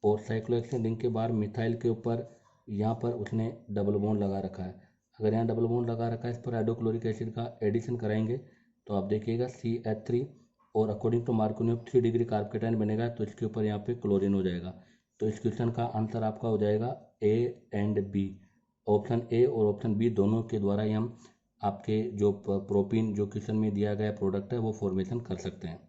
और साइक्लोहेक्सेन रिंग के बाहर मिथाइल के ऊपर यहाँ पर उसने डबल बॉन्ड लगा रखा है। अगर यहाँ डबल बॉन्ड लगा रखा है, इस पर हाइड्रोक्लोरिक एसिड का एडिशन कराएंगे तो आप देखिएगा CH3 और अकॉर्डिंग टू मार्कोनियक 3 डिग्री कार्बोकेटाइन बनेगा तो इसके ऊपर यहाँ पे क्लोरीन हो जाएगा। तो इस क्वेश्चन का आंसर आपका हो जाएगा A and B। Option A और ऑप्शन बी दोनों के द्वारा ही हम आपके जो प्रोपीन जो क्वेश्चन में दिया गया प्रोडक्ट है वो फॉर्मेशन कर सकते हैं।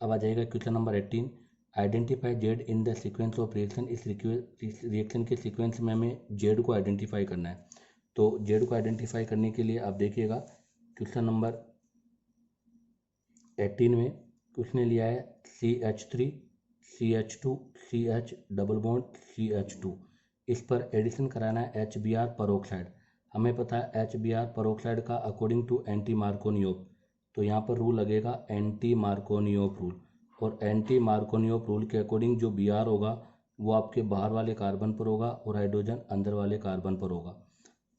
अब आ जाएगा question number 18। Identify Z in the sequence of reaction. इस रिएक्शन के सीक्वेंस में हमें जेड को आइडेंटिफाई करना है। तो जेड को आइडेंटिफाई करने के लिए आप देखिएगा क्वेश्चन नंबर 18 में उसने लिया है CH3 CH2 CH double bond CH2। इस पर एडिशन कराना है HBr परोक्साइड। हमें पता है HBr परोक्साइड का अकॉर्डिंग टू एंटी मार्कोनियक, तो यहाँ पर रूल लगेगा एंटी मार्कोनियक रूल। और एंटी मार्कोनियक रूल के अकॉर्डिंग जो Br होगा वो आपके बाहर वाले कार्बन पर होगा और हाइड्रोजन अंदर वाले कार्बन पर होगा।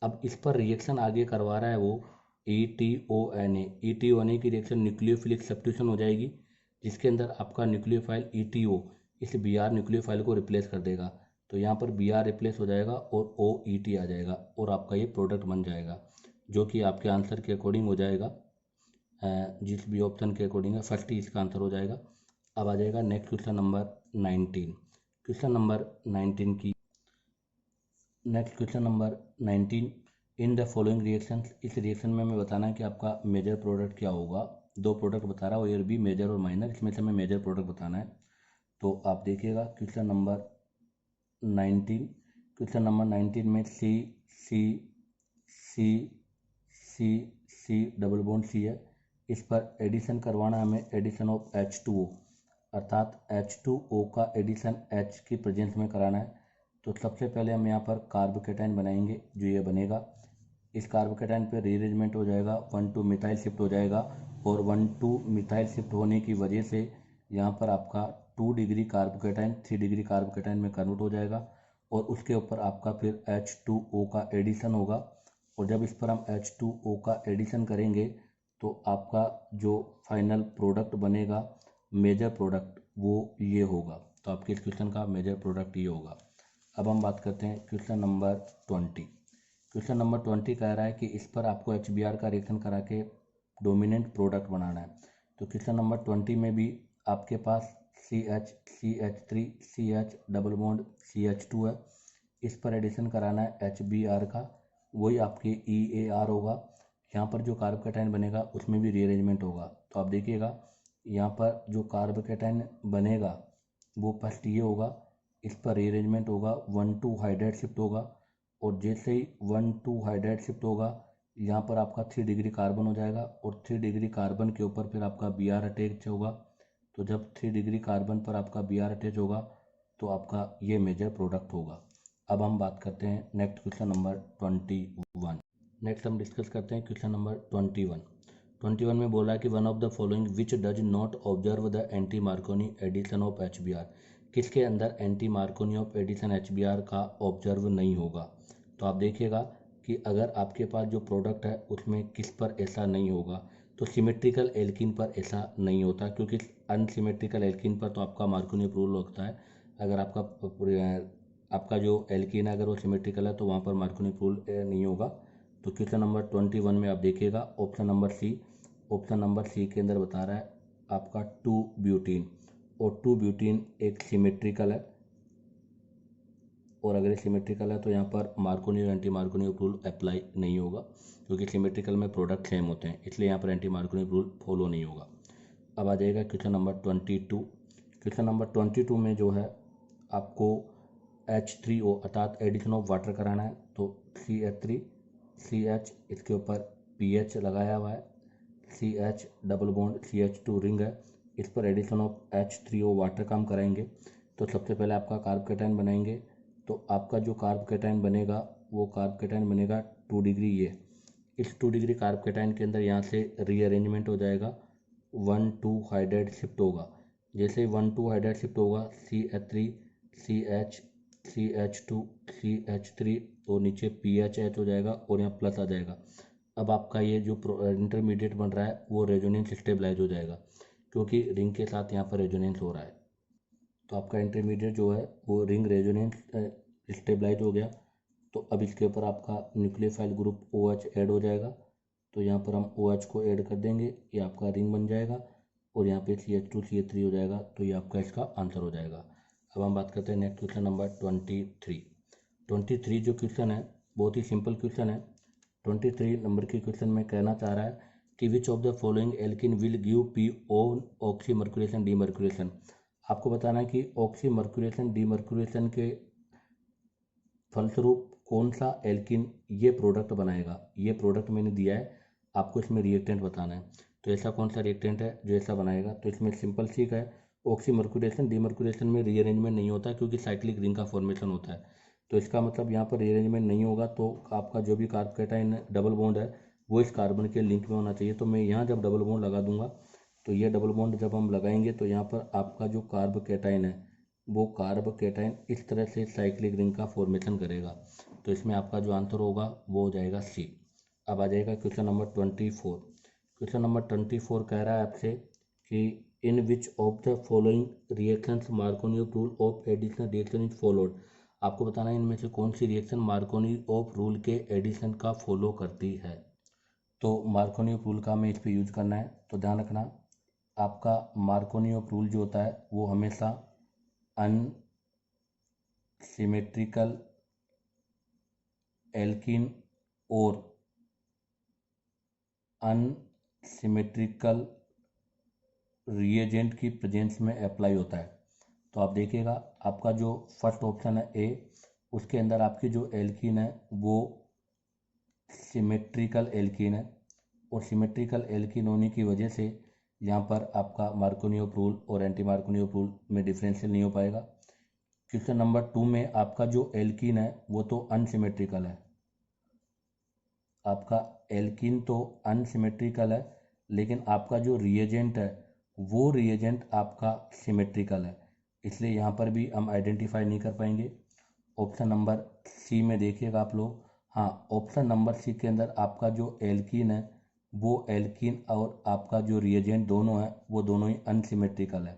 अब इस पर रिएक्शन आगे करवा रहा है वो ETONA। ETONA की रिएक्शन न्यूक्लियोफिलिक सब्स्टिट्यूशन हो जाएगी, जिसके अंदर आपका न्यूक्लियोफाइल ETO इस Br न्यूक्लियोफाइल को रिप्लेस कर देगा। तो यहाँ पर Br रिप्लेस हो जाएगा और OET आ जाएगा और आपका ये प्रोडक्ट बन जाएगा, जो कि आपके आंसर के अकॉर्डिंग हो जाएगा। जिस भी ऑप्शन के अकॉर्डिंग है, फर्स्ट ही इसका आंसर हो जाएगा। अब आ जाएगा next question number 19। Question number 19 की next question number 19, in the following reactions, इस रिएक्शन में हमें बताना है कि आपका मेजर प्रोडक्ट क्या होगा। दो प्रोडक्ट बता रहा है, और भी मेजर और माइनर, इसमें से हमें मेजर प्रोडक्ट बताना है। तो आप देखिएगा क्वेश्चन नंबर 19, क्वेश्चन नंबर 19 में सी सी सी सी सी डबल बॉन्ड सी है, इस पर एडिशन करवाना है हमें, एडिशन ऑफ H2O, अर्थात H2O का एडिशन H की प्रेजेंस में कराना है। तो सबसे पहले हम यहाँ पर कार्बोकेटाइन बनाएंगे, जो ये बनेगा। इस कार्बोकेटाइन पे रीअरेंजमेंट हो जाएगा, 1,2 मिथाइल शिफ्ट हो जाएगा, और 1,2 मिथाइल शिफ्ट होने की वजह से यहाँ पर आपका 2 डिग्री कार्बोकेटाइन 3 डिग्री कार्बोकेटाइन में कन्वर्ट हो जाएगा, और उसके ऊपर आपका फिर H2O का एडिशन होगा। और जब इस पर हम H2O का एडिशन करेंगे तो आपका जो फाइनल प्रोडक्ट बनेगा, मेजर प्रोडक्ट, वो ये होगा। तो आपके इस क्वेश्चन का मेजर प्रोडक्ट ये होगा। अब हम बात करते हैं क्वेश्चन नंबर 20। क्वेश्चन नंबर 20 कह रहा है कि इस पर आपको HBr का रिएक्शन करा के डोमिनेंट प्रोडक्ट बनाना है। तो क्वेश्चन नंबर 20 में भी आपके पास CH CH3 CH double bond CH2 है, इस पर एडिशन कराना है HBr का, वही आपके EAR होगा। यहाँ पर जो कार्बोकेटाइन बनेगा उसमें भी रीअरेंजमेंट होगा। तो आप देखिएगा यहाँ पर जो कार्बोकेटाइन बनेगा वो फर्स्ट ये होगा, इस पर रीअरेंजमेंट होगा, 1,2 हाइड्राइड शिफ्ट होगा, और जैसे ही 1,2 हाइड्राइड शिफ्ट होगा यहाँ पर आपका 3 डिग्री कार्बन हो जाएगा, और 3 डिग्री कार्बन के ऊपर फिर आपका Br अटैच होगा। तो जब 3 डिग्री कार्बन पर आपका Br अटैच होगा तो आपका ये मेजर प्रोडक्ट होगा। अब हम बात करते हैं नेक्स्ट क्वेश्चन नंबर 21। नेक्स्ट हम डिस्कस करते हैं क्वेश्चन नंबर 21 में बोला है कि one of the following which does not observe the anti Markovnikov addition of HBr, किसके अंदर anti Markovnikov of addition HBr का ऑब्जर्व नहीं होगा। तो आप देखिएगा कि अगर आपके पास जो प्रोडक्ट है उसमें किस पर ऐसा नहीं होगा, तो सिमेट्रिकल एल्कीन पर ऐसा नहीं होता, क्योंकि अनसिमेट्रिकल एल्कीन पर तो आपका मार्कोनी रूल होता है। अगर आपका जो एल्कीन है अगर वो सिमेट्रिकल है तो वहाँ पर मार्कोनी रूल नहीं होगा। तो क्वेश्चन नंबर 21 में आप देखिएगा ऑप्शन नंबर सी के अंदर बता रहा है आपका 2 ब्यूटीन, और 2 ब्यूटीन एक सिमेट्रिकल है, और अगर सिमेट्रिकल है तो यहाँ पर मार्कोनी और एंटी मार्कोनी रूल अप्लाई नहीं होगा, क्योंकि सिमेट्रिकल में प्रोडक्ट सेम होते हैं, इसलिए यहाँ पर एंटी मार्कोनी रूल फॉलो नहीं होगा। अब आ जाएगा क्वेश्चन नंबर 22। क्वेश्चन नंबर 22 में जो है आपको H3O अर्थात एडिशन ऑफ वाटर कराना है। तो CH3 CH, इसके ऊपर PH लगाया हुआ है, CH double bond CH2 ring है, इस पर एडिशन ऑफ H3O वाटर का हम कराएंगे। तो सबसे पहले आपका कार्बोकेटाइन बनाएंगे। तो आपका जो कार्बोकेटाइन बनेगा वो कार्बोकेटाइन बनेगा 2 डिग्री, ये इस 2 डिग्री कार्बोकेटाइन के अंदर यहाँ से रीअरेंजमेंट हो जाएगा, 1,2 हाइड्राइड शिफ्ट होगा। जैसे 1,2 हाइड्राइड शिफ्ट होगा CH3 CH CH2 CH3, तो नीचे PHH हो जाएगा और यहाँ प्लस आ जाएगा। अब आपका ये जो इंटरमीडिएट बन रहा है वो रेजोनेंस स्टेबलाइज हो जाएगा, क्योंकि रिंग के साथ यहाँ पर रेजोनेंस हो रहा है। तो आपका इंटरमीडिएट जो है वो रिंग रेजोनेंस स्टेबलाइज हो गया। तो अब इसके ऊपर आपका न्यूक्लियोफाइल ग्रुप OH ऐड हो जाएगा। तो यहाँ पर हम OH को ऐड कर देंगे, ये आपका रिंग बन जाएगा, और यहाँ पे CH2 CH3 हो जाएगा। तो ये आपका इसका आंसर हो जाएगा। अब हम बात करते हैं नेक्स्ट क्वेश्चन नंबर 23 जो क्वेश्चन है बहुत ही सिंपल क्वेश्चन है। 23 नंबर के क्वेश्चन में कहना चाह रहा है कि which of the following alkene will give P on oxymercuration demercuration. आपको बताना है कि ऑक्सी मर्क्यूरेशन डीमर्क्यूरेशन के फलस्वरूप कौन सा एल्किन ये प्रोडक्ट बनाएगा। ये प्रोडक्ट मैंने दिया है, आपको इसमें रिएक्टेंट बताना है। तो ऐसा कौन सा रिएक्टेंट है जो ऐसा बनाएगा। तो इसमें सिंपल सी है, ऑक्सी मर्क्यूरेशन डीमर्क्यूरेशन में रीअरेंजमेंट नहीं होता, क्योंकि साइक्लिक रिंग का फॉर्मेशन होता है। तो इसका मतलब यहाँ पर रीअरेंजमेंट नहीं होगा, तो आपका जो भी कार्बोकेटाइन डबल बॉन्ड है वो इस कार्बन के लिंक में होना चाहिए। तो मैं यहाँ जब डबल बॉन्ड लगा दूंगा तो ये डबल बॉन्ड जब हम लगाएंगे तो यहाँ पर आपका जो कार्बोकेटाइन है वो कार्बोकेटाइन इस तरह से साइक्लिक रिंग का फॉर्मेशन करेगा। तो इसमें आपका जो आंसर होगा वो हो जाएगा सी। अब आ जाएगा क्वेश्चन नंबर 24। क्वेश्चन नंबर 24 कह रहा है आपसे कि in which of the following reactions Markovnikov rule of addition reaction is followed. आपको बताना है इनमें से कौन सी रिएक्शन मार्कोनी ऑफ रूल के एडिशन का फॉलो करती है। तो मार्कोनी ऑफ रूल का हमें इस पर यूज करना है। तो ध्यान रखना, आपका मार्कोनी ऑफ रूल जो होता है वो हमेशा अनसिमेट्रिकल एल्कीन और अनसिमेट्रिकल रिएजेंट की प्रेजेंस में अप्लाई होता है। तो आप देखिएगा, आपका जो फर्स्ट ऑप्शन है ए, उसके अंदर आपकी जो एल्कीन है वो सिमेट्रिकल एल्कीन है, और सिमेट्रिकल एल्कीन होने की वजह से यहाँ पर आपका मार्कोनी ऑफ रूल और एंटी मार्कोनी ऑफ रूल में डिफरेंशियल नहीं हो पाएगा। क्वेश्चन नंबर 2 में आपका जो एल्कीन है वो तो अनसिमेट्रिकल है, आपका एल्कीन तो अनसिमेट्रिकल है, लेकिन आपका जो रिएजेंट है वो रिएजेंट आपका सिमेट्रिकल है, इसलिए यहाँ पर भी हम आइडेंटिफाई नहीं कर पाएंगे। ऑप्शन नंबर सी में देखिएगा आप लोग, हाँ, ऑप्शन नंबर सी के अंदर आपका जो एल्कीन है वो एल्कीन और आपका जो रिएजेंट दोनों है वो दोनों ही अनसिमेट्रिकल है,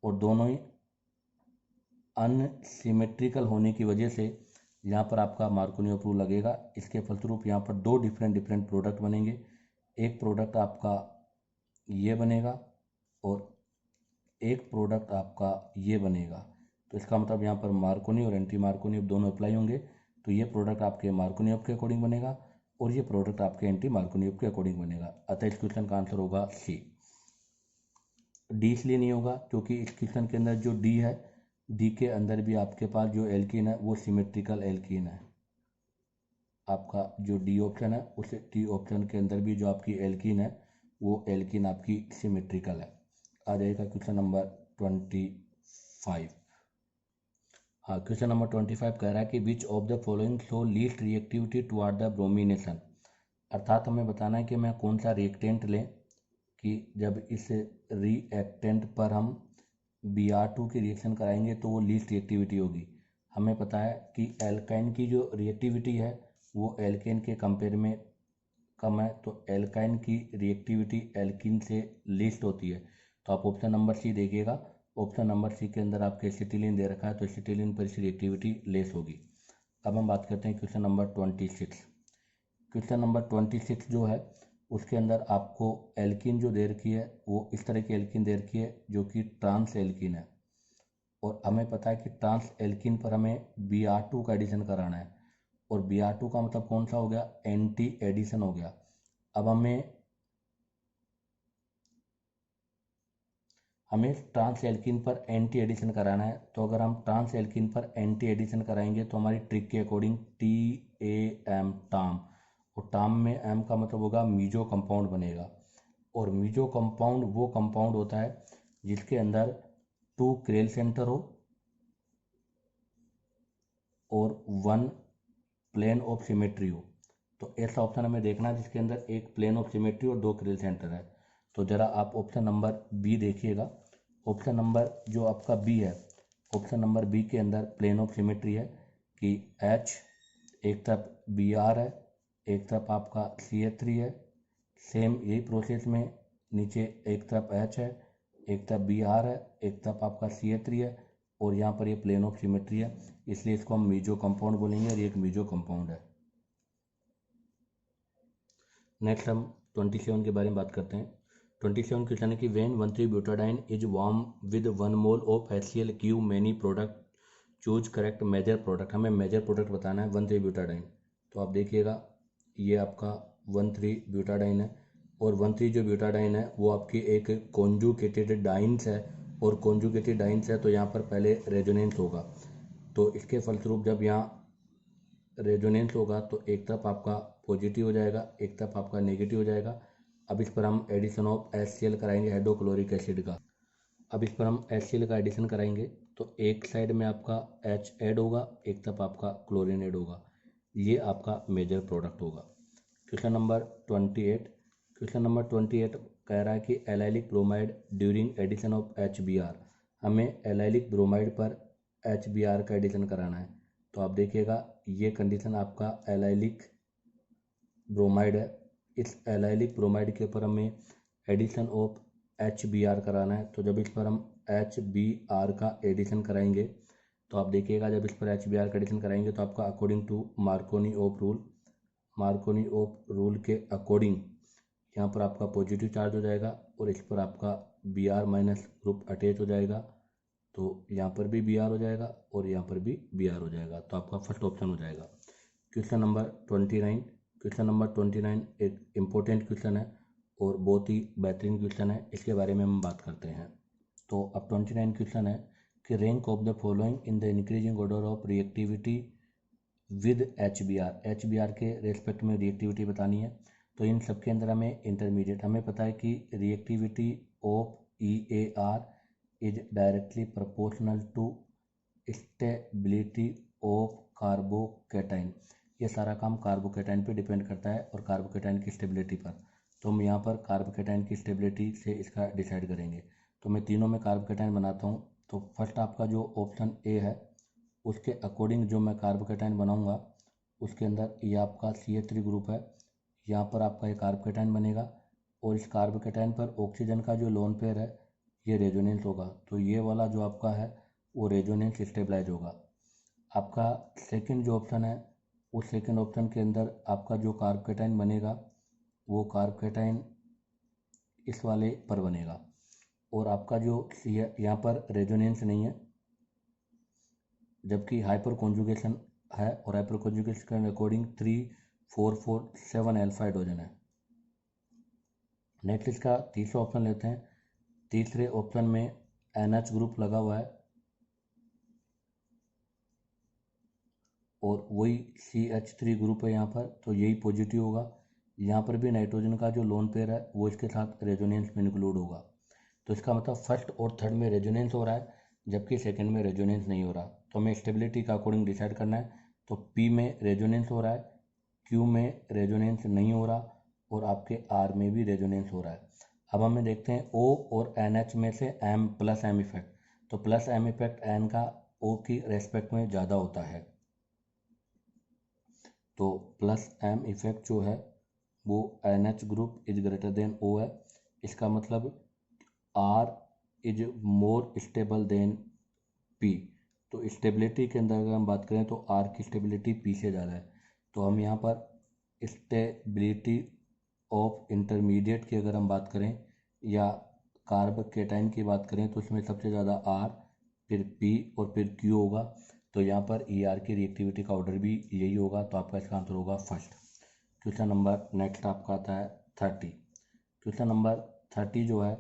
और दोनों ही अनसिमेट्रिकल होने की वजह से यहाँ पर आपका मार्कोनी ऑफ रूल लगेगा। इसके फलस्वरूप यहाँ पर दो डिफरेंट प्रोडक्ट बनेंगे। एक प्रोडक्ट आपका ये बनेगा और एक प्रोडक्ट आपका ये बनेगा। तो इसका मतलब यहाँ पर मार्कोनी और एंटी मार्कोनी ऑफ दोनों अप्लाई होंगे। तो ये प्रोडक्ट आपके मार्कोनी ऑफ के अकॉर्डिंग बनेगा और ये प्रोडक्ट आपके एंटी मार्कोनी ऑफ के अकॉर्डिंग बनेगा। अतः इस क्वेश्चन का आंसर होगा सी। डी इसलिए नहीं होगा क्योंकि इस क्वेश्चन के अंदर जो डी है, डी के अंदर भी आपके पास जो एल्कीन है वो सिमेट्रिकल एल्कीन है। आपका जो डी ऑप्शन है उस डी ऑप्शन के अंदर भी जो आपकी एल्कीन है वो एल्कीन आपकी सिमेट्रिकल है। आ जाएगा क्वेश्चन नंबर 25। हाँ, क्वेश्चन नंबर 25 कह रहा है कि which of the following show least reactivity toward the bromination. अर्थात हमें बताना है कि मैं कौन सा रिएक्टेंट लें कि जब इस रिएक्टेंट पर हम Br2 की रिएक्शन कराएंगे तो वो लीस्ट रिएक्टिविटी होगी। हमें पता है कि एल्काइन की जो रिएक्टिविटी है वो एल्केन के कंपेयर में कम है, तो एल्काइन की रिएक्टिविटी एल्कीन से लीस्ट होती है। तो आप ऑप्शन नंबर सी देखिएगा, ऑप्शन नंबर सी के अंदर आपके एसिटिलीन दे रखा है, तो एसिटिलीन पर इसकी रिएक्टिविटी लेस होगी। अब हम बात करते हैं क्वेश्चन नंबर 26। क्वेश्चन नंबर 26 जो है उसके अंदर आपको एल्कीन जो दे रखी है वो इस तरह की एल्कीन दे रखी है जो कि ट्रांस एल्कीन है, और हमें पता है कि ट्रांस एल्कीन पर हमें Br2 का एडिशन कराना है, और Br2 का मतलब कौन सा हो गया, एंटी एडिशन हो गया। अब हमें ट्रांस एल्कीन पर एंटी एडिशन कराना है। तो अगर हम ट्रांस एल्कीन पर एंटी एडिशन कराएंगे तो हमारी ट्रिक के अकॉर्डिंग TAM टाम, और टाम में एम का मतलब होगा मीजो कंपाउंड बनेगा, और मीजो कंपाउंड वो कंपाउंड होता है जिसके अंदर 2 क्रेल सेंटर हो और 1 प्लेन ऑफ सिमेट्री हो। तो ऐसा ऑप्शन हमें देखना है जिसके अंदर एक प्लेन ऑफ सिमेट्री और 2 क्रेल सेंटर है। तो ज़रा आप ऑप्शन नंबर बी देखिएगा। ऑप्शन नंबर जो आपका बी है, ऑप्शन नंबर बी के अंदर प्लेन ऑफ सिमेट्री है कि H एक तरफ Br है, एक तरफ आपका CH3 है, सेम यही प्रोसेस में नीचे एक तरफ H है, एक तरफ Br है, एक तरफ आपका CH3 है, और यहाँ पर ये प्लेन ऑफ सिमेट्री है, इसलिए इसको हम मीजो कंपाउंड बोलेंगे और ये एक मीजो कंपाउंड है। नेक्स्ट हम 27 के बारे में बात करते हैं। 27 क्वेश्चन है कि when 1,3 butadiene is warm with 1 mole of HCl give many product, choose correct major product. हमें मेजर प्रोडक्ट बताना है 1,3 ब्यूटाडाइन। तो आप देखिएगा, ये आपका 1,3 ब्यूटाडाइन है, और 1,3 जो ब्यूटाडाइन है वो आपकी एक कॉन्जुगेटेड डाइन्स है, और कॉन्जुगेटेड डाइन्स है तो यहाँ पर पहले रेजोनेंस होगा। तो इसके फलस्वरूप जब यहाँ रेजोनेंस होगा तो एक तरफ आपका पॉजिटिव हो जाएगा, एक तरफ आपका नेगेटिव हो जाएगा। अब इस पर हम एडिशन ऑफ HCl कराएंगे, हाइड्रोक्लोरिक एसिड का। अब इस पर हम HCl का एडिशन कराएंगे तो एक साइड में आपका H ऐड होगा, एक तरफ आपका क्लोरीन ऐड होगा, ये आपका मेजर प्रोडक्ट होगा। Question number 28। क्वेश्चन नंबर 28 कह रहा है कि allylic bromide during addition of HBr। हमें एलाइलिक ब्रोमाइड पर HBr का एडिशन कराना है। तो आप देखिएगा, ये कंडीशन आपका एलाइलिक ब्रोमाइड है। इस एलाइलिक ब्रोमाइड के ऊपर हमें एडिशन ऑफ HBr कराना है। तो जब इस पर हम HBr का एडिशन कराएंगे तो आप देखिएगा, जब इस पर HBr का एडिशन कराएंगे तो आपका according to Markovnikov of rule के अकॉर्डिंग यहाँ पर आपका पॉजिटिव चार्ज हो जाएगा और इस पर आपका Br माइनस ग्रुप अटैच हो जाएगा। तो यहाँ पर भी Br हो जाएगा और यहाँ पर भी Br हो जाएगा। तो आपका फर्स्ट ऑप्शन हो जाएगा। क्वेश्चन नंबर 29 एक इम्पोर्टेंट क्वेश्चन है और बहुत ही बेहतरीन क्वेश्चन है, इसके बारे में हम बात करते हैं। तो अब 29 क्वेश्चन है कि rank of the following in the increasing order of reactivity with HBr के रेस्पेक्ट में रिएक्टिविटी बतानी है। तो इन सबके अंदर हमें इंटरमीडिएट, हमें पता है कि reactivity of EAR is directly proportional to stability of carbocation. ये सारा काम कार्बोकेटाइन पे डिपेंड करता है और कार्बोकेटाइन की स्टेबिलिटी पर। तो हम यहाँ पर कार्बोकेटाइन की स्टेबिलिटी से इसका डिसाइड करेंगे। तो मैं तीनों में कार्बोकेटाइन बनाता हूँ। तो फर्स्ट आपका जो ऑप्शन ए है उसके अकॉर्डिंग जो मैं कार्बोकेटाइन बनाऊँगा उसके अंदर ये आपका CH3 ग्रुप है, यहाँ पर आपका ये कार्बोकेटाइन बनेगा और इस कार्बोकेटाइन पर ऑक्सीजन का जो लोन पेयर है ये रेजोनेंस होगा। तो ये वाला जो आपका है वो रेजोनेंस स्टेबलाइज होगा। आपका सेकंड जो ऑप्शन है उस सेकंड ऑप्शन के अंदर आपका जो कार्बोकेटाइन बनेगा वो कार्बोकेटाइन इस वाले पर बनेगा और आपका जो यहाँ पर रेजोनेंस नहीं है, जबकि हाइपर कॉन्जुगेशन है और हाइपर कॉन्जुगेशन के अकॉर्डिंग 3,4,4,7 अल्फा हाइड्रोजन है। नेक्स्ट इसका तीसरा ऑप्शन लेते हैं। तीसरे ऑप्शन में NH ग्रुप लगा हुआ है और वही CH3 ग्रुप है यहाँ पर, तो यही पॉजिटिव होगा। यहाँ पर भी नाइट्रोजन का जो लोन पेयर है वो इसके साथ रेजोनेंस में इंक्लूड होगा। तो इसका मतलब फर्स्ट और थर्ड में रेजोनेंस हो रहा है जबकि सेकंड में रेजोनेंस नहीं हो रहा। तो हमें स्टेबिलिटी का अकॉर्डिंग डिसाइड करना है। तो P में रेजोनेंस हो रहा है, Q में रेजोनेंस नहीं हो रहा और आपके R में भी रेजोनेंस हो रहा है। अब हमें देखते हैं O और NH में से M प्लस M इफेक्ट। तो प्लस M इफेक्ट N का O की रेस्पेक्ट में ज़्यादा होता है। तो प्लस M इफेक्ट जो है वो NH group is greater than O है। इसका मतलब R is more stable then P। तो स्टेबिलिटी के अंदर अगर हम बात करें तो R की स्टेबिलिटी P से ज़्यादा है। तो हम यहाँ पर स्टेबिलिटी ऑफ इंटरमीडिएट की अगर हम बात करें या कार्बोकेटाइन की बात करें तो उसमें सबसे ज़्यादा R, फिर P और फिर Q होगा। तो यहाँ पर ER की रिएक्टिविटी का ऑर्डर भी यही होगा। तो आपका इसका आंसर होगा फर्स्ट। क्वेश्चन नंबर नेक्स्ट आपका आता है 30। क्वेश्चन नंबर 30 जो है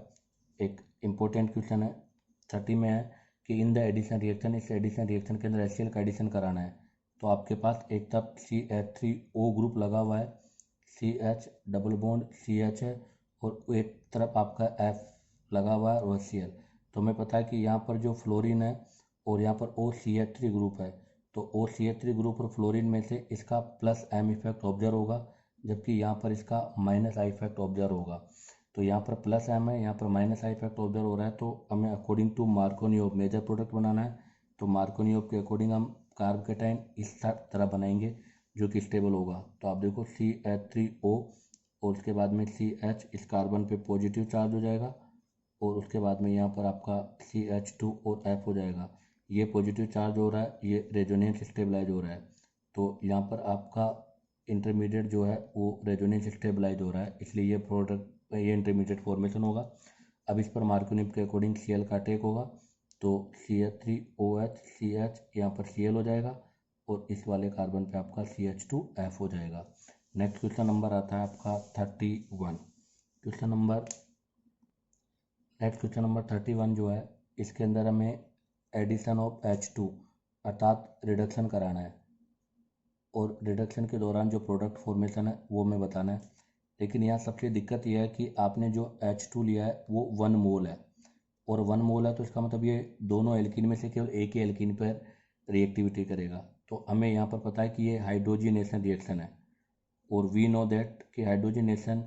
एक इम्पोर्टेंट क्वेश्चन है। 30 में है कि इन द एडिशन रिएक्शन, इस एडिशन रिएक्शन के अंदर HCl का एडिशन कराना है। तो आपके पास एक तरफ CH3O ग्रुप लगा हुआ है, CH डबल बॉन्ड CH है और एक तरफ आपका F लगा हुआ है और Cl। तो हमें पता है कि यहाँ पर जो फ्लोरीन है और यहाँ पर OCH3 ग्रुप है, तो OCH3 ग्रुप और फ्लोरीन में से इसका प्लस M इफेक्ट ऑब्जर्व होगा जबकि यहाँ पर इसका माइनस I इफेक्ट ऑब्जर्व होगा। तो यहाँ पर प्लस M है, यहाँ पर माइनस I इफेक्ट ऑब्जर्व हो रहा है। तो हमें according to Markovnikov of major product बनाना है। तो मार्कोनी ऑफ के अकॉर्डिंग हम कार्बोकेटाइन इस तरह बनाएंगे जो कि स्टेबल होगा। तो आप देखो CH3O और उसके बाद में CH इस कार्बन पे पॉजिटिव चार्ज हो जाएगा और उसके बाद में यहाँ पर आपका CH2 और F हो जाएगा। ये पॉजिटिव चार्ज हो रहा है, ये रेजोनेंस स्टेबलाइज हो रहा है। तो यहाँ पर आपका इंटरमीडिएट जो है वो रेजोनेंस स्टेबलाइज हो रहा है, इसलिए ये प्रोडक्ट ये इंटरमीडिएट फॉर्मेशन होगा। अब इस पर मार्कोनी के अकॉर्डिंग Cl का अटैक होगा। तो CH3OH CH यहाँ पर Cl हो जाएगा और इस वाले कार्बन पे आपका CH2F हो जाएगा। नेक्स्ट क्वेश्चन नंबर आता है आपका 31। नेक्स्ट क्वेश्चन नंबर 31 जो है इसके अंदर हमें एडिशन ऑफ H2 अर्थात रिडक्शन कराना है और रिडक्शन के दौरान जो प्रोडक्ट फॉर्मेशन है वो हमें बताना है। लेकिन यहाँ सबसे दिक्कत यह है कि आपने जो H2 लिया है वो 1 मोल है और 1 मोल है, तो इसका मतलब ये दोनों एल्कीन में से केवल एक ही एल्कीन पर रिएक्टिविटी करेगा। तो हमें यहाँ पर पता है कि ये हाइड्रोजिनेशन रिएक्शन है और वी नो दैट कि hydrogenation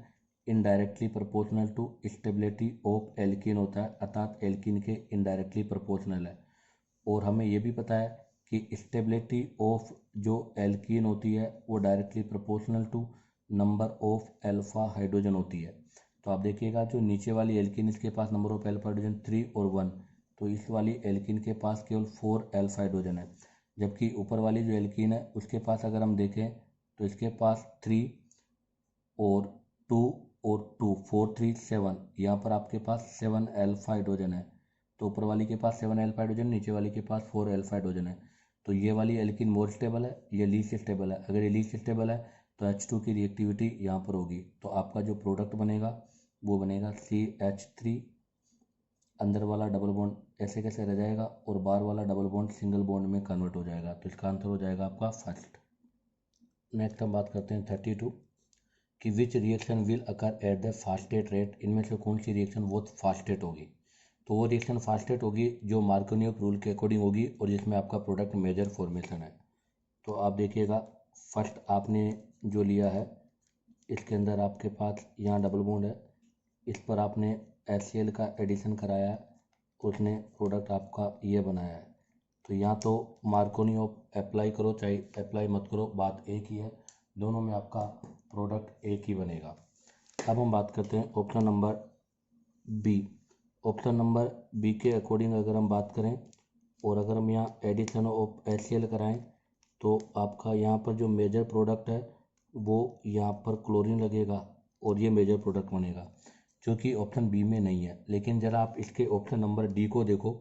indirectly proportional to stability of alkene होता है, अर्थात एल्कीन के इनडायरेक्टली प्रोपोर्शनल है। और हमें ये भी पता है कि स्टेबिलिटी ऑफ जो एल्कीन होती है वो directly proportional to number of alpha hydrogen होती है। तो आप देखिएगा जो नीचे वाली एल्कीन इसके पास नंबर ऑफ अल्फा हाइड्रोजन 3 और 1, तो इस वाली एल्कीन के पास केवल 4 अल्फा हाइड्रोजन है, जबकि ऊपर वाली जो एल्कीन है उसके पास अगर हम देखें तो इसके पास 3 और 2 और 2, 4 3 7, यहाँ पर आपके पास 7 अल्फा हाइड्रोजन है। तो ऊपर वाली के पास 7 अल्फा हाइड्रोजन, नीचे वाली के पास 4 अल्फा हाइड्रोजन है। तो ये वाली एल्कीन मोर स्टेबल है, ये लीस्ट स्टेबल है। अगर ये लीस्ट स्टेबल है तो H2 की रिएक्टिविटी यहाँ पर होगी, तो आपका जो प्रोडक्ट बनेगा वो बनेगा CH3, अंदर वाला डबल बॉन्ड ऐसे कैसे रह जाएगा और बाहर वाला डबल बॉन्ड सिंगल बॉन्ड में कन्वर्ट हो जाएगा। तो इसका आंसर हो जाएगा आपका फर्स्ट। नेक्स्ट हम बात करते हैं 32 कि which reaction will occur at the फास्टेट rate, इनमें से कौन सी रिएक्शन बहुत फास्टेट होगी। तो वो रिएक्शन फास्टेट होगी जो मार्कोनियोव रूल के अकॉर्डिंग होगी और जिसमें आपका प्रोडक्ट मेजर फॉर्मेशन है। तो आप देखिएगा फर्स्ट आपने जो लिया है इसके अंदर आपके पास यहाँ डबल बॉन्ड है, इस पर आपने HCl का एडिशन कराया है, उसने प्रोडक्ट आपका ये बनाया है। तो यहाँ तो मार्कोनियोव अप्लाई करो चाहे अप्लाई मत करो, बात एक ही है, दोनों में आपका प्रोडक्ट एक ही बनेगा। अब हम बात करते हैं option number B. Option number B के अकॉर्डिंग अगर हम बात करें और अगर हम यहाँ एडिशन ऑफ HCl कराएं तो आपका यहाँ पर जो मेजर प्रोडक्ट है वो यहाँ पर क्लोरीन लगेगा और ये मेजर प्रोडक्ट बनेगा, जो कि ऑप्शन बी में नहीं है। लेकिन ज़रा आप इसके ऑप्शन नंबर डी को देखो,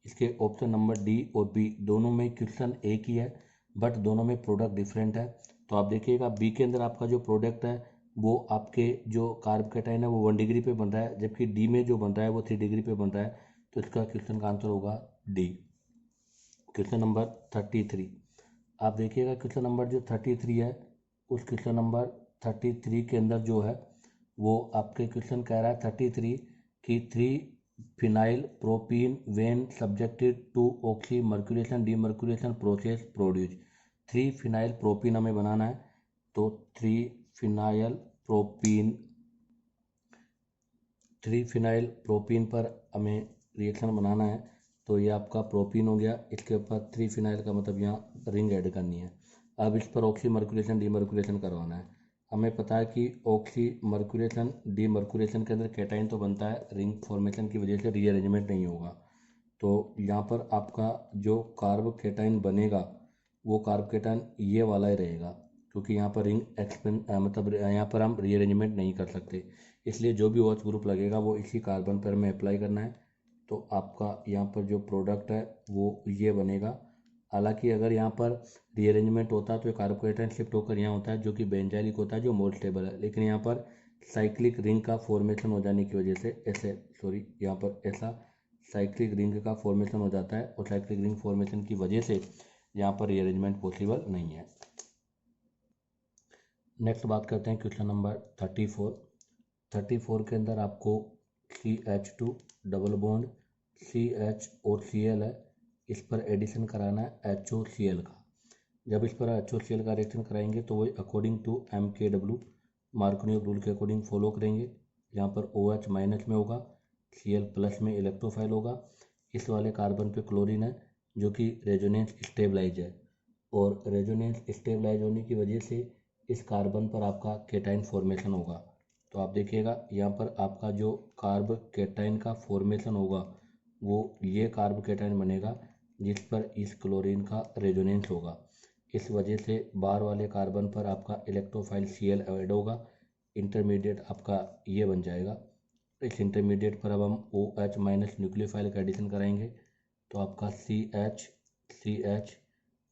इसके ऑप्शन नंबर डी और बी दोनों में क्वेश्चन एक ही है बट दोनों में प्रोडक्ट डिफरेंट है। तो आप देखिएगा बी के अंदर आपका जो प्रोडक्ट है वो आपके जो कार्ब कैटाइन है वो 1 डिग्री पे बन रहा है, जबकि डी में जो बन रहा है वो 3 डिग्री पे बन रहा है। तो इसका क्वेश्चन का आंसर होगा डी। क्वेश्चन नंबर 33 आप देखिएगा, क्वेश्चन नंबर जो 33 है उस क्वेश्चन नंबर 33 के अंदर जो है वो आपके क्वेश्चन कह रहा है 33 कि 3 phenyl propene when subjected to oxymercuration demercuration process produce. 3 phenyl propene हमें बनाना है, तो 3 फिनाइल प्रोपीन पर हमें रिएक्शन बनाना है। तो ये आपका प्रोपीन हो गया, इसके ऊपर 3 फिनाइल का मतलब यहाँ रिंग ऐड करनी है। अब इस पर ऑक्सी मर्क्यूरेशन डीमर्क्यूरेशन करवाना है। हमें पता है कि ऑक्सी मर्क्यूरेशन डीमर्क्यूरेशन के अंदर कैटाइन तो बनता है, रिंग फॉर्मेशन की वजह से रीअरेंजमेंट नहीं होगा। तो यहाँ पर आपका जो कार्ब कैटाइन बनेगा वो कार्ब कैटाइन ये वाला ही रहेगा, क्योंकि यहाँ पर रिंग मतलब यहाँ पर हम रीअरेंजमेंट नहीं कर सकते, इसलिए जो भी OH ग्रुप लगेगा वो इसी कार्बन पर हमें अप्लाई करना है। तो आपका यहाँ पर जो प्रोडक्ट है वो ये बनेगा। हालांकि अगर यहाँ पर रीअरेंजमेंट होता तो कार्ब कैटाइन शिफ्ट होकर यहाँ होता है जो कि बेंजाइलिक होता है जो मोर स्टेबल है, लेकिन यहाँ पर साइक्लिक रिंग का फॉर्मेशन हो जाने की वजह से यहाँ पर ऐसा साइक्लिक रिंग का फॉर्मेशन हो जाता है और साइक्लिक रिंग फॉर्मेशन की वजह से यहाँ पर रीअरेंजमेंट पॉसिबल नहीं है। नेक्स्ट बात करते हैं क्वेश्चन नंबर 34 के अंदर आपको CH2 डबल बॉन्ड CH और Cl है, इस पर एडिशन कराना है HOCl का। जब इस पर HOCl का रिएक्शन कराएंगे तो वो अकॉर्डिंग टू MKW मार्कोनियोव रूल के अकॉर्डिंग फॉलो करेंगे। यहाँ पर OH माइनस में होगा, Cl प्लस में इलेक्ट्रोफाइल होगा, इस वाले कार्बन पे क्लोरीन है जो कि रेजोनेंस स्टेबलाइज है और रेजोनेंस स्टेबलाइज होने की वजह से इस कार्बन पर आपका कैटाइन फॉर्मेशन होगा। तो आप देखिएगा यहाँ पर आपका जो कार्ब कैटाइन का फॉर्मेशन होगा वो ये कार्ब कैटाइन बनेगा जिस पर इस क्लोरीन का रेजोनेंस होगा। इस वजह से बाहर वाले कार्बन पर आपका इलेक्ट्रोफाइल Cl ऐड होगा, इंटरमीडिएट आपका ये बन जाएगा। इस इंटरमीडिएट पर अब हम OH माइनस न्यूक्लियोफाइल का एडिशन कराएंगे तो आपका CH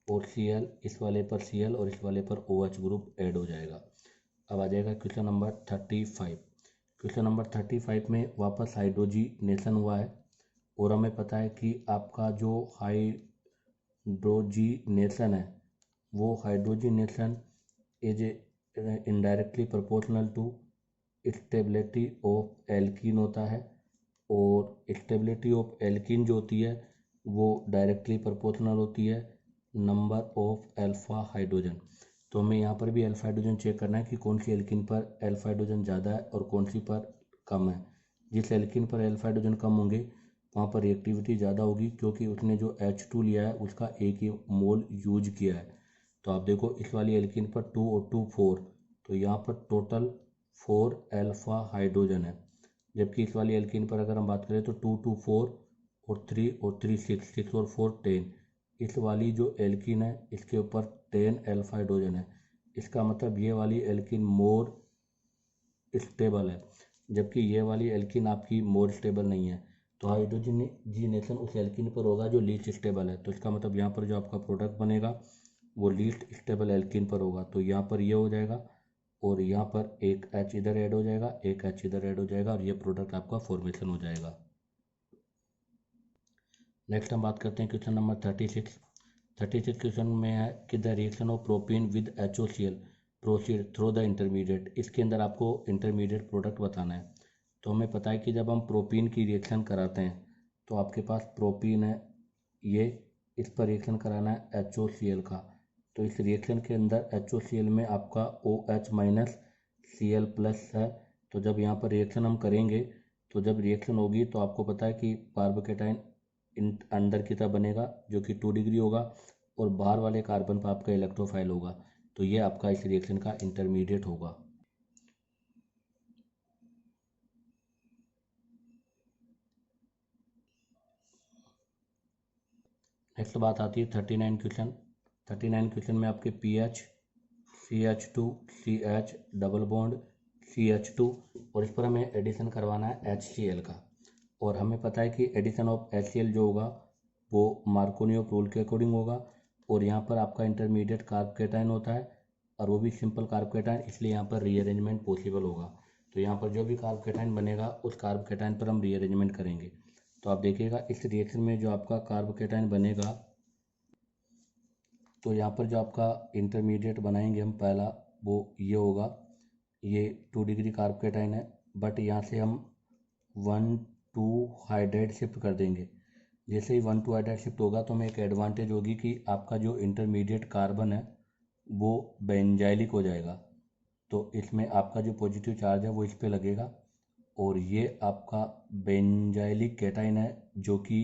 और Cl, इस वाले पर Cl और इस वाले पर OH ग्रुप ऐड हो जाएगा। अब आ जाएगा क्वेश्चन नंबर 35। क्वेश्चन नंबर 35 में वापस हाइड्रोजीनेशन हुआ है और हमें पता है कि आपका जो हाइड्रोजीनेशन है वो hydrogenation is indirectly proportional to stability of alkene होता है और स्टेबिलिटी ऑफ एल्कीन जो होती है वो डायरेक्टली प्रोपोर्शनल होती है नंबर ऑफ अल्फा हाइड्रोजन। तो हमें यहाँ पर भी अल्फा हाइड्रोजन चेक करना है कि कौन सी एल्कीन पर अल्फा हाइड्रोजन ज़्यादा है और कौन सी पर कम है। जिस एल्कीन पर अल्फा हाइड्रोजन कम होंगे वहाँ पर रिएक्टिविटी ज़्यादा होगी, क्योंकि उसने जो H2 लिया है उसका एक ही मोल यूज किया है। तो आप देखो इस वाली एल्कीन पर 2 और 2 4, तो यहाँ पर टोटल 4 अल्फा हाइड्रोजन है, जबकि इस वाली एल्कीन पर अगर हम बात करें तो 2 2 4 और 3 और 3 6 6 और 4 10। इस वाली जो एल्कीन है इसके ऊपर 10 अल्फा हाइड्रोजन है। इसका मतलब ये वाली एल्कीन मोर स्टेबल है, जबकि ये वाली एल्कीन आपकी मोर स्टेबल नहीं है। तो हाइड्रोजनेशन उस एल्कीन पर होगा जो लीस्ट स्टेबल है। तो इसका मतलब यहाँ पर जो आपका प्रोडक्ट बनेगा वो लीस्ट स्टेबल एल्कीन पर होगा। तो यहाँ पर ये हो जाएगा और यहाँ पर एक H इधर ऐड हो जाएगा, एक H इधर ऐड हो जाएगा और ये प्रोडक्ट आपका फॉर्मेशन हो जाएगा। नेक्स्ट हम बात करते हैं क्वेश्चन नंबर 36। 36 क्वेश्चन में है कि the reaction of propene with HOCl proceed through the intermediate. इसके अंदर आपको इंटरमीडिएट प्रोडक्ट बताना है। तो हमें पता है कि जब हम प्रोपीन की रिएक्शन कराते हैं तो आपके पास प्रोपीन है, ये इस पर रिएक्शन कराना है HOCl का। तो इस रिएक्शन के अंदर HOCl में आपका OH माइनस Cl प्लस है। तो जब यहाँ पर रिएक्शन हम करेंगे तो जब रिएक्शन होगी तो आपको पता है कि कार्बोकेटाइन अंदर की तरफ बनेगा जो कि 2 डिग्री होगा और बाहर वाले कार्बन पर आपका इलेक्ट्रोफाइल होगा। तो ये आपका इस रिएक्शन का इंटरमीडिएट होगा। नेक्स्ट बात आती है 39 क्वेश्चन। 39 क्वेश्चन में आपके pH CH2 CH double bond CH2 और इस पर हमें एडिशन करवाना है HCl का। और हमें पता है कि एडिशन ऑफ HCl जो होगा वो मार्कोनियो रूल के अकॉर्डिंग होगा। और यहाँ पर आपका इंटरमीडिएट कार्बोकेटाइन होता है और वो भी सिंपल कार्बोकेटाइन, इसलिए यहाँ पर रीअरेंजमेंट पॉसिबल होगा। तो यहाँ पर जो भी कार्बोकेटाइन बनेगा उस कार्बोकेटाइन पर हम रीअरेंजमेंट करेंगे। तो आप देखिएगा इस रिएक्शन में जो आपका कार्बोकेटाइन बनेगा तो यहाँ पर जो आपका इंटरमीडिएट बनाएंगे हम पहला वो ये होगा, ये 2 डिग्री कार्बोकेटाइन है, बट यहाँ से हम 1 2 हाइड्राइड शिफ्ट कर देंगे। जैसे ही 1 2 हाइड्राइड शिफ्ट होगा तो हमें एक एडवांटेज होगी कि आपका जो इंटरमीडिएट कार्बन है वो बेंजाइलिक हो जाएगा। तो इसमें आपका जो पॉजिटिव चार्ज है वो इस पे लगेगा और ये आपका बेंजाइलिक कैटाइन है जो कि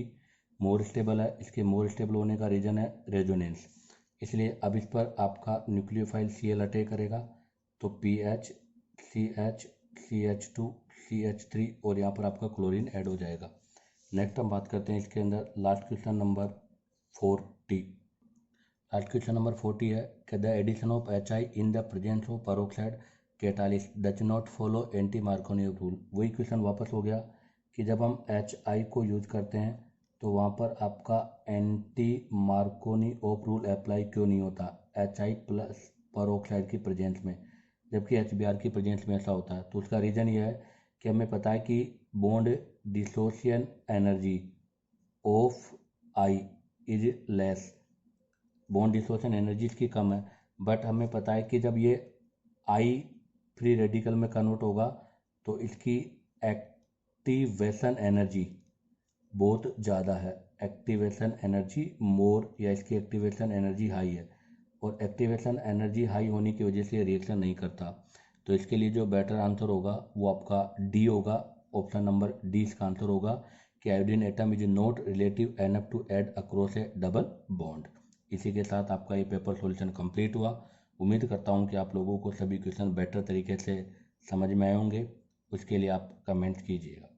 मोर स्टेबल है। इसके मोर स्टेबल होने का रीजन है रेजोनेंस, इसलिए अब इस पर आपका न्यूक्लियोफाइल Cl अटैक करेगा। तो PH CH CH2 CH3 और यहाँ पर आपका क्लोरीन ऐड हो जाएगा। नेक्स्ट हम बात करते हैं इसके अंदर last question number 40। Last question number 40 है कि the addition of HI in the presence of peroxide catalyst does not follow anti Markovnikov rule. वही क्वेश्चन वापस हो गया कि जब हम HI को यूज करते हैं तो वहाँ पर आपका एंटी मार्कोनियो रूल अप्लाई क्यों नहीं होता HI प्लस पेरोक्साइड की प्रेजेंस में, जबकि HBr की प्रेजेंस में ऐसा होता है। तो उसका रीज़न यह है कि हमें पता है कि bond dissociation energy of I is less, bond dissociation energy इसकी कम है, बट हमें पता है कि जब ये I फ्री रेडिकल में कन्वर्ट होगा तो इसकी एक्टिवेशन एनर्जी बहुत ज़्यादा है, एक्टिवेशन एनर्जी मोर, या इसकी एक्टिवेशन एनर्जी हाई है और एक्टिवेशन एनर्जी हाई होने की वजह से ये रिएक्शन नहीं करता। तो इसके लिए जो बेटर आंसर होगा वो आपका डी होगा, ऑप्शन नंबर डी इसका आंसर होगा कि iodine atom is not relative enough to add across a double bond. इसी के साथ आपका ये पेपर सॉल्यूशन कंप्लीट हुआ। उम्मीद करता हूँ कि आप लोगों को सभी क्वेश्चन बेटर तरीके से समझ में आए होंगे। उसके लिए आप कमेंट कीजिएगा।